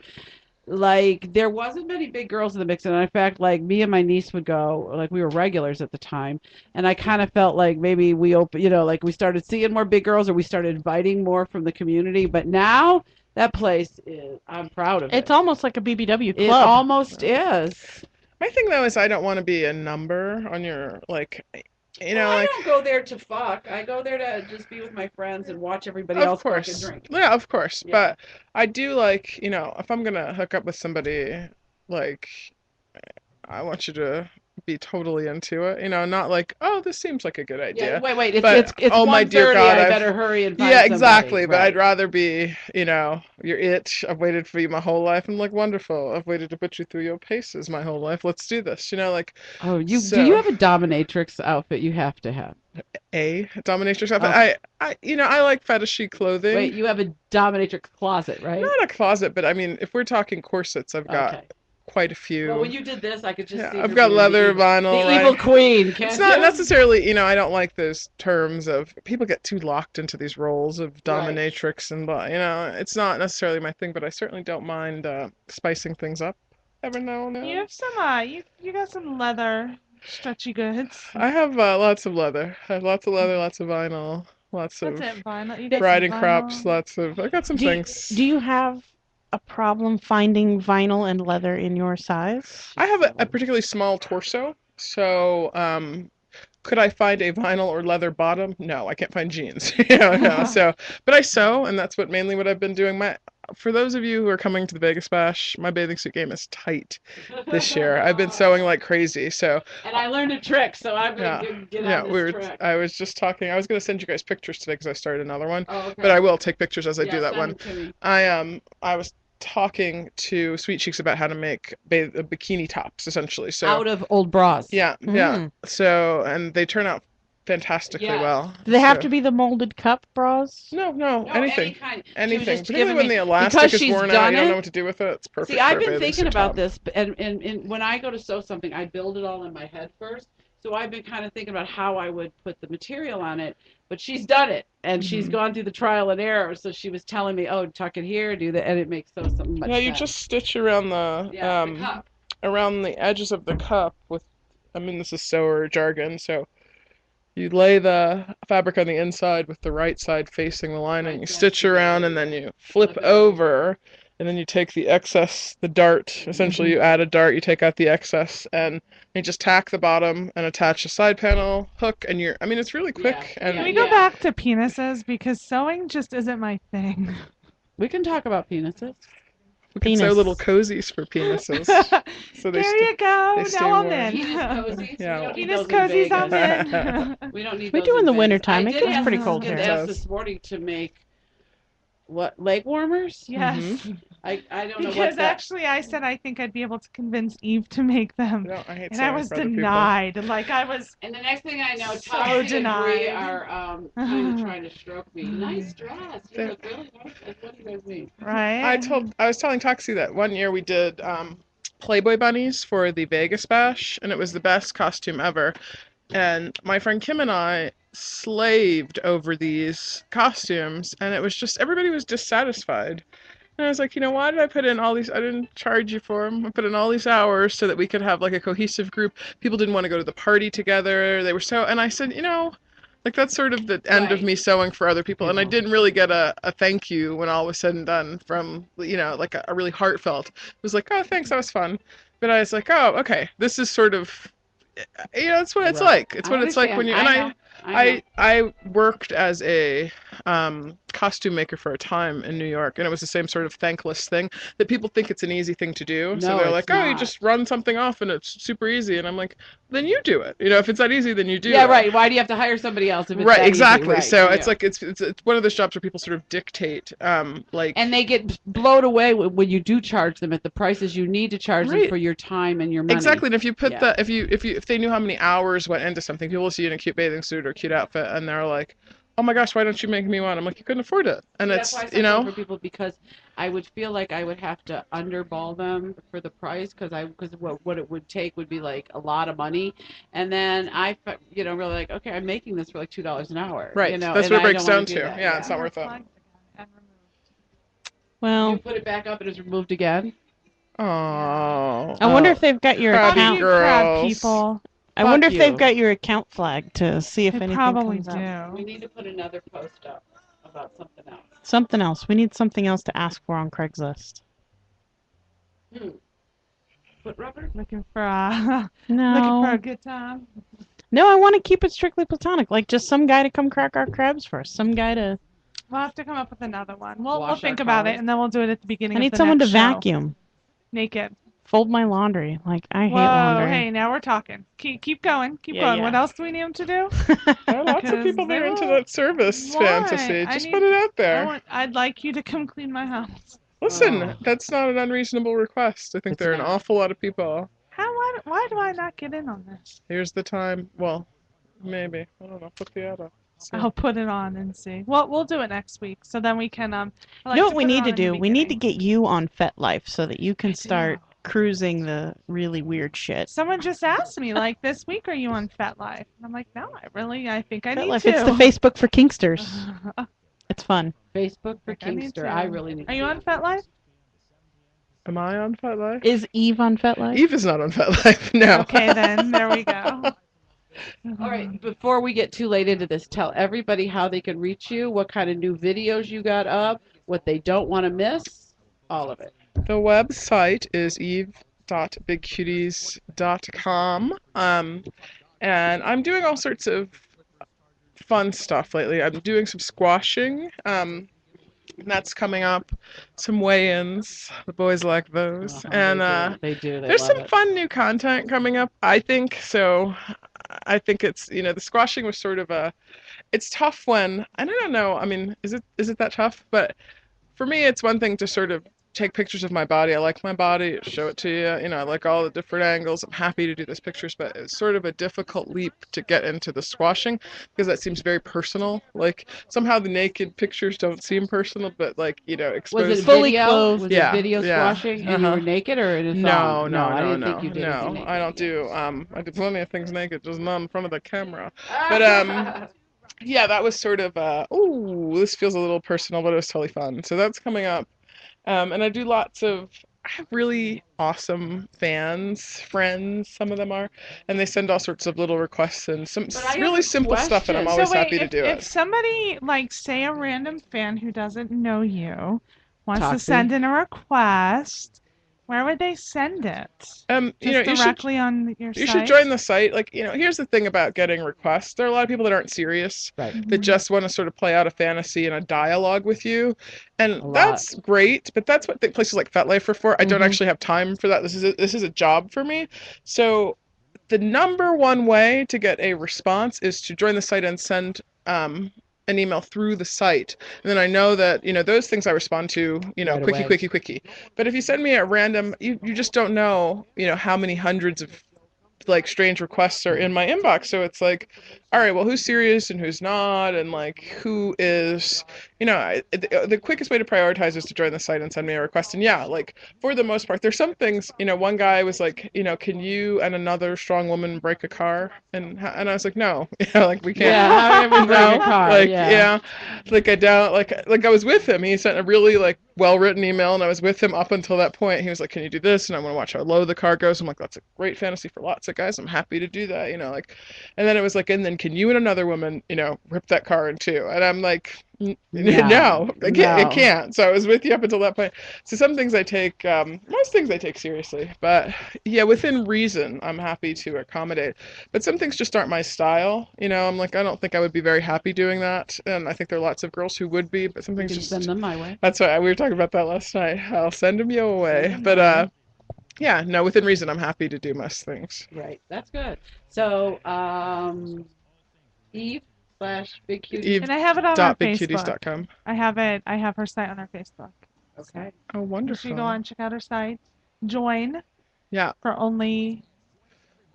Like there wasn't many big girls in the mix, and in fact, like me and my niece would go, like we were regulars at the time, and I kind of felt like maybe we like we started seeing more big girls, or we started inviting more from the community. But now that place is, I'm proud of it. It's almost like a BBW club. It almost is. My thing though is I don't want to be a number on your like, Well, I like. don't go there to fuck. I go there to just be with my friends and watch everybody Of else fuck and course. drink. Yeah, of course. Yeah. But I do like, if I'm gonna hook up with somebody, like, I want you to be totally into it. Not like, oh, this seems like a good idea. Yeah, wait. It's But, it's oh my dear 1:30. God, I I've- better hurry and find Yeah, somebody. exactly. But Right. I'd rather be, you're it. I've waited for you my whole life. I'm like, wonderful. I've waited to put you through your paces my whole life. Let's do this. Like, Oh, do So- you have a dominatrix outfit you have to have? a dominatrix outfit. Oh. I like fetishy clothing. Wait, you have a dominatrix closet, right? Not a closet, but I mean, if we're talking corsets, I've got Okay. quite a few. Well, when you did this, I could just Yeah, see I've her got being leather, the vinyl, right? evil queen. Can't It's not you? necessarily, I don't like those terms of people get too locked into these roles of Right. dominatrix and blah. It's not necessarily my thing, but I certainly don't mind spicing things up every now and then. You have some, you got some leather stretchy goods. I have lots of leather. I have lots of leather, lots of vinyl, lots That's of it, vinyl. You got some riding vinyl. crops, I got some Do you- things. Do you have a problem finding vinyl and leather in your size? I have a particularly small torso, so could I find a vinyl or leather bottom? No, I can't find jeans. No. So, but I sew, and that's mainly what I've been doing. For those of you who are coming to the Vegas Bash, my bathing suit game is tight this year. I've been sewing like crazy. So And I learned a trick, so I'm yeah, gonna get yeah, on this trick. I was just talking. I was gonna send you guys pictures today because I started another one, Oh, okay. but I will take pictures as I Yeah, do that send one. it to me. I was talking to Sweet Cheeks about how to make bikini tops, essentially. So Out of old bras. yeah. So, and they turn out fantastically Yes. well. Do they have So- to be the molded cup bras? No, No, anything. Any kind. She was Anything. just Particularly giving when me- the elastic because is she's worn out, done you don't it. know what to do with it. It's perfect. See, I've for a been bathing thinking suit about top. this, and when I go to sew something, I build it all in my head first. So I've been kind of thinking about how I would put the material on it. But she's done it, and she's Mhm. gone through the trial and error. So she was telling me, "Oh, tuck it here, do that," and it makes so much Yeah, you sense. just stitch around the the cup. around the edges of the cup with I mean, this is sewer jargon, so you lay the fabric on the inside with the right side facing the lining, you stitch around, and then you flip over, and then you take the excess, the dart, essentially you add a dart, you take out the excess, and you just tack the bottom and attach a side panel, hook, and I mean, it's really quick. Yeah, And Can we go back to penises? Because sewing just isn't my thing. We can talk about penises. we can sew Penis. little cozies for penises. So There you go. they stay Now I'm warm. in. Cozies? Yeah. We don't need Penis those in cozies, I'm Vegas. in. We don't need We those do in the Vegas. wintertime. I It did gets ask- pretty cold did here. ask It does. this morning to make leg warmers. Yes. I don't know Because what that. actually, I said I think I'd be able to convince Eve to make them. No, I hate And I sewing was for other people. denied. Like, I was. And the next thing I know, So Toxie and Bree denied. are kind of trying to stroke me. Nice dress. You look really nice. What do you guys need? Right? I was telling Toxie that one year we did Playboy bunnies for the Vegas bash, and it was the best costume ever. And my friend Kim and I slaved over these costumes, and it was just everybody was dissatisfied. And I was like, why did I put in all these? I didn't charge you for them. I put in all these hours so that we could have like a cohesive group. People didn't want to go to the party together. They were so, and I said, like that's sort of the end of Right. me sewing for other people. And I didn't really get a thank you when all was said and done from, like a really heartfelt. It was like, oh, thanks, that was fun. But I was like, oh, okay, this is sort of, that's what it's Right. like. It's I what it's like when you, and understand. I know. I worked as a costume maker for a time in New York, and it was the same sort of thankless thing that people think it's an easy thing to do. So No, they're it's like, oh, you not. just run something off and it's super easy. And I'm like, then you do it. If it's that easy, then you do Yeah, it. right. Why do you have to hire somebody else if it's Right, that easy? exactly. Right, So yeah. it's like it's one of those jobs where people sort of dictate, like, And they get blown away when you do charge them at the prices you need to charge them Right. for your time and your money. exactly. And if you put Yeah. if they knew how many hours went into something, people will see you in a cute bathing suit or cute outfit, and they're like, oh my gosh, why don't you make me one? I'm like, you couldn't afford it, and That's it's why I sell for people, because I would feel like I would have to underball them for the price, because what it would take would be like a lot of money, and then really like, okay, I'm making this for like $2 an hour. right. That's and what it I breaks don't wanna down do to. that, Yeah, it's not worth it. Unplugged and removed. Well, You put it back up and it's removed again. Oh, I wonder Oh. if they've got your Crabby Fuck account. you, crab girls. people. I wonder Fuck if they've you. got your account flagged to see if They anything probably comes up. We do. need to put another post up about something else. Something else. We need something else to ask for on Craigslist. Put rubber. Looking for a No. looking for a good time. No, I want to keep it strictly platonic. Like just some guy to come crack our crabs for us. Some guy to. We'll have to come up with another one. We'll Wash think our about it, cars. and then we'll do it at the beginning. I need of the someone to next show. vacuum, Naked. fold my laundry. Like I hate Whoa! laundry. Hey, now we're talking. Keep going. Keep Yeah, going. yeah. What else do we need them to do? There are lots of 'Cause people that are they into will- that service Why? fantasy. I Just need- put it out there. I'd like you to come clean my house. Listen, Oh. that's not an unreasonable request. I think It's there are an not. awful lot of people. Why do I not get in on this? Here's the time. Well, maybe. I don't know. Put the ad up. See. I'll put it on and see. Well, we'll do it next week, so then we can I like You know what we put it need on to in the do? We need to beginning. get you on FetLife so that you can I start do. cruising the really weird shit. Someone just asked me like this week, "Are you on FetLife?" And I'm like, "No, I think I need FetLife, to." it's the Facebook for Kingsters. It's fun. Facebook for Like, I need Kingster. to. I really need. Are to you be on FetLife? Am I on FetLife? Is Eve on FetLife? Eve is not on FetLife. No. Okay, then there we go. All right, before we get too late into this, tell everybody how they can reach you, what kind of new videos you got up, what they don't want to miss, all of it. The website is eve.bigcuties.com. And I'm doing all sorts of fun stuff lately. I'm doing some squashing. And that's coming up. Some weigh-ins. The boys like those. And they do. They there's love some it. fun new content coming up, I think. So I think it's, the squashing was sort of it's tough when, and I don't know, I mean, is it that tough? But for me, it's one thing to sort of take pictures of my body. I like my body, show it to you. I like all the different angles. I'm happy to do those pictures, but it's sort of a difficult leap to get into the squashing because that seems very personal. Like somehow the naked pictures don't seem personal, but like, Was exposed. it Fully video? clothed. Was Yeah, it video yeah, squashing and you were naked or in a No, thong? no, I no, didn't no, think you did no. anything naked. I don't do. I do plenty of things naked, just not in front of the camera. But yeah, that was sort of this feels a little personal, but it was totally fun. So that's coming up. And I do lots of I have really awesome friends, some of them are, and they send all sorts of little requests and some But I have really a simple stuff, and I'm question. always So wait, happy to do if it. somebody like say a random fan who doesn't know you wants to Toxie. send in a request, where would they send it? You know, Just directly on your you site? should join the site. Like, you know, here's the thing about getting requests. There are a lot of people that aren't serious, Right. that just want to sort of play out a fantasy and a dialogue with you. And A lot. that's great, but that's what places like FetLife are for. I don't Mhm. actually have time for that. This is a job for me. So the number one way to get a response is to join the site and send an email through the site. And then I know that, you know, those things I respond to, you know, Right quickie, away. quickie, quickie. But if you send me a random, you just don't know, you know, how many hundreds of like strange requests are in my inbox. So it's like, all right, well, who's serious and who's not, and like who is, you know, the quickest way to prioritize is to join the site and send me a request. And yeah, like for the most part, there's some things, you know, one guy was like, you know, can you and another strong woman break a car? And I was like, no, you know, like we can't. Yeah, how can we bring No, a car? like Yeah. like I don't like I was with him. He sent a really like well-written email, and I was with him up until that point. He was like, "Can you do this?" And I want to watch how low the car goes. I'm like, "That's a great fantasy for lots of guys. I'm happy to do that." You know, like, and then it was like, "And then can you and another woman, you know, rip that car in two?" And I'm like, No, "No, I no. can't." So I was with you up until that point. So some things I take, most things I take seriously, but yeah, within reason, I'm happy to accommodate. But some things just aren't my style. You know, I'm like, I don't think I would be very happy doing that, and I think there are lots of girls who would be, but some You things can send just. them my way. That's why we were talking about that last night. I'll send them your way. Send 'em But my way. yeah, no, within reason, I'm happy to do most things. Right. That's good. So, Eve / Big Cutie. And I have it on our Facebook. Eve.bigcuties.com. I have her site on our Facebook. Okay. Oh, You should wonderful. go on, check out her site. Join Yeah, for only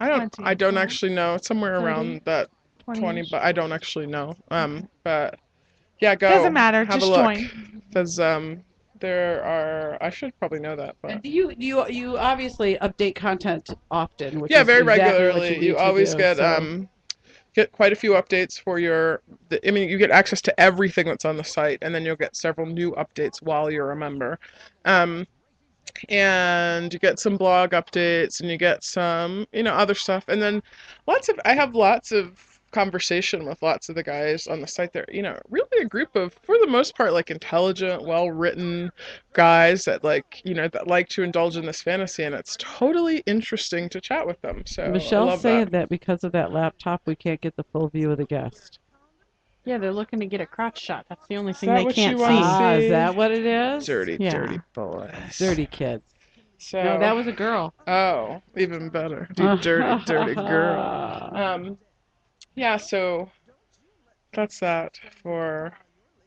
I 20, don't yeah. actually know. It's somewhere 30, around that 20, 20. but I don't actually know. But yeah, go. Doesn't matter, Have just a look. join. Because there are. I should probably know that, but And do you obviously update content often, which yeah, is very exactly what regularly. you need You to always do, get so. get quite a few updates for I mean, you get access to everything that's on the site, and then you'll get several new updates while you're a member. Um, and you get some blog updates, and you get some, you know, other stuff. And then I have lots of conversation with lots of the guys on the site there, you know, really a group of, for the most part, like intelligent, well-written guys that like, you know, that like to indulge in this fantasy, and it's totally interesting to chat with them. So I Michelle's love saying that. that because of that laptop, we can't get the full view of the guest. Yeah, they're looking to get a crotch shot. That's the only thing that they what can't you wanna see. see? Is that what it is? Dirty, Yeah. dirty boys. Dirty kids. So No, that was a girl. oh, even better. You dirty, dirty girl. Yeah, so that's that for.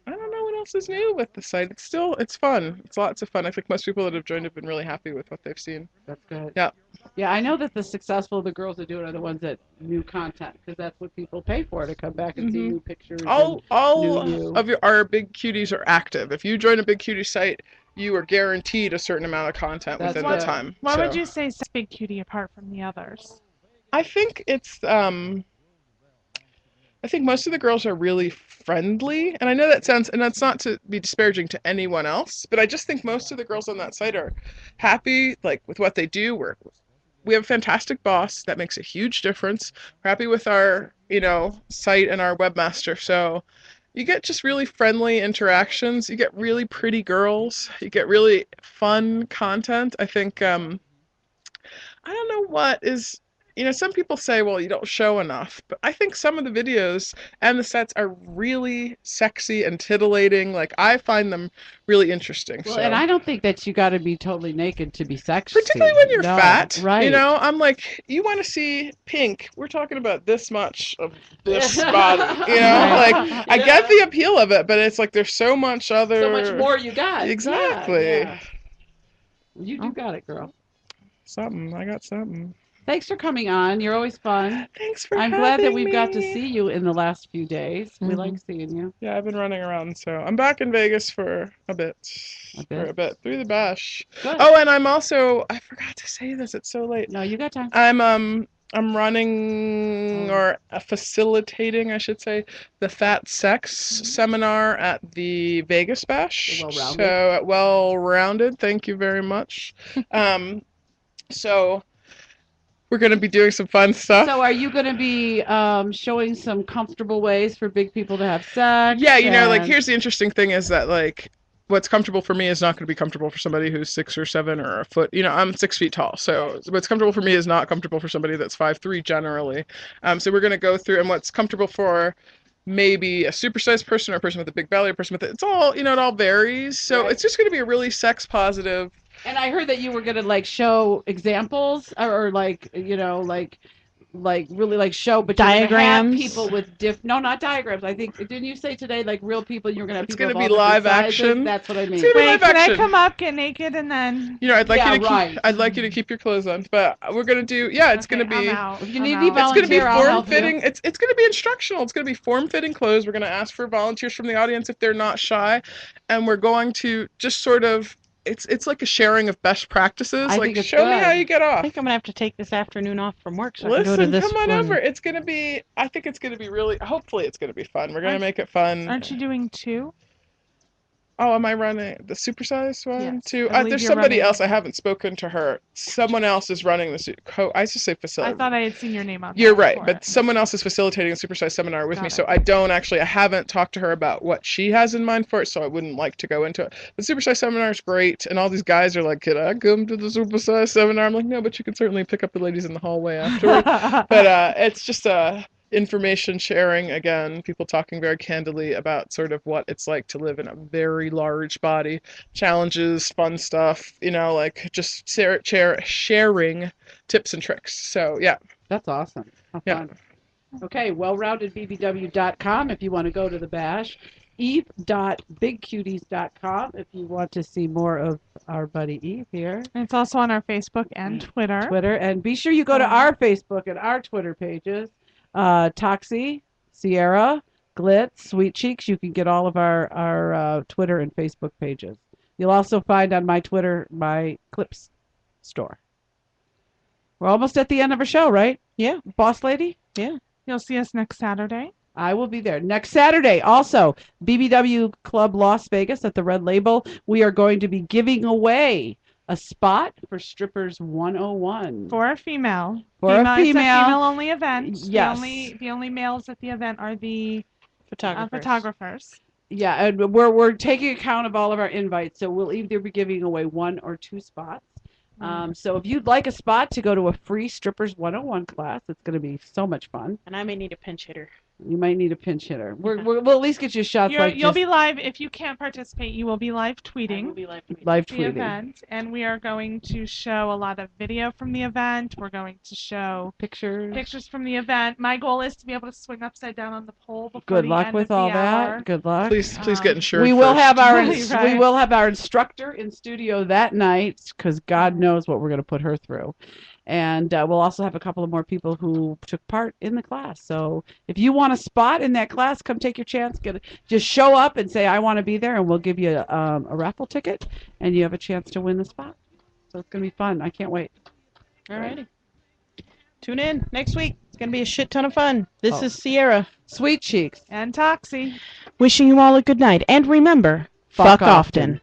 I don't know what else is new with the site. It's fun. It's lots of fun. I think most people that have joined have been really happy with what they've seen. That's good. Yeah. Yeah, I know that the successful the girls that do it are the ones that new content because that's what people pay for to come back and see Mhm. new pictures. All new you. of our big cuties are active. If you join a big cutie site, you are guaranteed a certain amount of content That's within the good. time. Why would So you say sets Big Cutie apart from the others? I think I think most of the girls are really friendly, and I know that sounds, and that's not to be disparaging to anyone else, but I just think most of the girls on that site are happy, like with what they do. We have a fantastic boss that makes a huge difference. We're happy with our, you know, site and our webmaster. So you get just really friendly interactions. You get really pretty girls. You get really fun content. I think I don't know what is, you know, some people say, well, you don't show enough, but I think some of the videos and the sets are really sexy and titillating. Like, I find them really interesting. Well, So, and I don't think that you got to be totally naked to be sexy. particularly when you're No, fat, right? you know, I'm like, you want to see pink? We're talking about this much of this body, you know, Right. like I get the appeal of it, but it's like there's so much other. So much more you got. Exactly. Yeah. You do got it, girl. Something. I got something. Thanks for coming on. You're always fun. Thanks for I'm glad that having we've got to me. see you in the last few days. We Mhm. like seeing you. Yeah, I've been running around, so I'm back in Vegas for a bit. A For bit? a bit. Through the bash. Good. Oh, and I'm also, I forgot to say this, it's so late. No, you got time. I'm I'm running or facilitating, I should say, the Fat Sex seminar at the Vegas Bash. The Well-Rounded. So well-rounded. Thank you very much. So we're going to be doing some fun stuff. So are you going to be showing some comfortable ways for big people to have sex? Yeah, you know, like and- here's the interesting thing is that like what's comfortable for me is not going to be comfortable for somebody who's 6 or 7 or a foot. You know, I'm 6 feet tall, so what's comfortable for me is not comfortable for somebody that's 5'3" generally. So we're going to go through, and what's comfortable for maybe a supersized person or a person with a big belly, or a person with it's all, you know, it all varies. So Right. it's just going to be a really sex positive. And I heard that you were going to like show examples or like, you know, like really like show, but you're gonna have Diagrams? people with no, not diagrams. I think, didn't you say today like real people? You're going to have It's people gonna of be all different live sizes? action. That's what I mean. It's gonna be Wait, live can I action. come up, get naked, and then? You know, I'd like Yeah, you to right. keep. I'd like you to keep your clothes on, but we're gonna do. Yeah, it's gonna Okay, be. I'm out. If you I'm need out. any It's going to be volunteer, I'll help you. form-fitting. It's going to be instructional. It's going to be form-fitting clothes. We're going to ask for volunteers from the audience if they're not shy, and we're going to just sort of. It's like a sharing of best practices. I like think it's show me good. how you get I off. think I'm gonna have to take this afternoon off from work so I can go to Listen, this come on one. over. It's going to be. I think it's going to be really. Hopefully, it's going to be fun. We're going to make it fun. Aren't you doing 2? Oh, am I running the supersized one Yes, too? I believe There's you're somebody running- else. I haven't spoken to her. Someone else is running the. I just say facility. I thought I had seen your name on You're there right, for but it. someone else is facilitating a supersized seminar with Got me, it. so I haven't talked to her about what she has in mind for it, so I wouldn't like to go into it. The supersized seminar is great, and all these guys are like, "Can I come to the supersized seminar?" I'm like, "No, but you can certainly pick up the ladies in the hallway afterwards." But it's just information sharing again, people talking very candidly about sort of what it's like to live in a very large body, challenges, fun stuff, you know, like just sharing tips and tricks. So yeah. That's awesome. How Yeah. fun. Okay, wellroundedbbw.com if you want to go to the bash. Eve.bigcuties.com if you want to see more of our buddy Eve here. And it's also on our Facebook and Twitter. Twitter. And be sure you go to our Facebook and our Twitter pages. Toxie, Sierra, Glitz, Sweet Cheeks. You can get all of our Twitter and Facebook pages. You'll also find on my Twitter my clips store. We're almost at the end of our show, right? Yeah. Boss lady? You'll see us next Saturday. I will be there next Saturday. Also, BBW Club Las Vegas at the Red Label. We are going to be giving away a spot for Strippers 101. For a female. For a It's a female. female-only event. Yes. The only males at the event are the Photographers. photographers. Yeah, and we're taking account of all of our invites, so we'll either be giving away 1 or 2 spots. So if you'd like a spot to go to a free Strippers 101 class, it's going to be so much fun. And I may need a pinch hitter. You might need a pinch hitter. We'll at least get you shots You'll just be live. If you can't participate, you will be live I will tweeting be live tweeting. live the tweeting. event, and we are going to show a lot of video from the event. We're going to show Pictures. from the event. My goal is to be able to swing upside down on the pole before Good the luck end with of the all hour. that. Good luck. Please get insured. We will first. have our Right. we will have our instructor in studio that night because God knows what we're going to put her through, and we'll also have a couple of more people who took part in the class. So if you want a spot in that class, come take your chance. Just show up and say I want to be there, and we'll give you a raffle ticket, and you have a chance to win the spot. So it's going to be fun. I can't wait. Alrighty. Tune in next week. It's going to be a shit ton of fun. This Oh. is Sierra. Sweet cheeks. And Toxie. Wishing you all a good night. And remember, Fuck fuck often.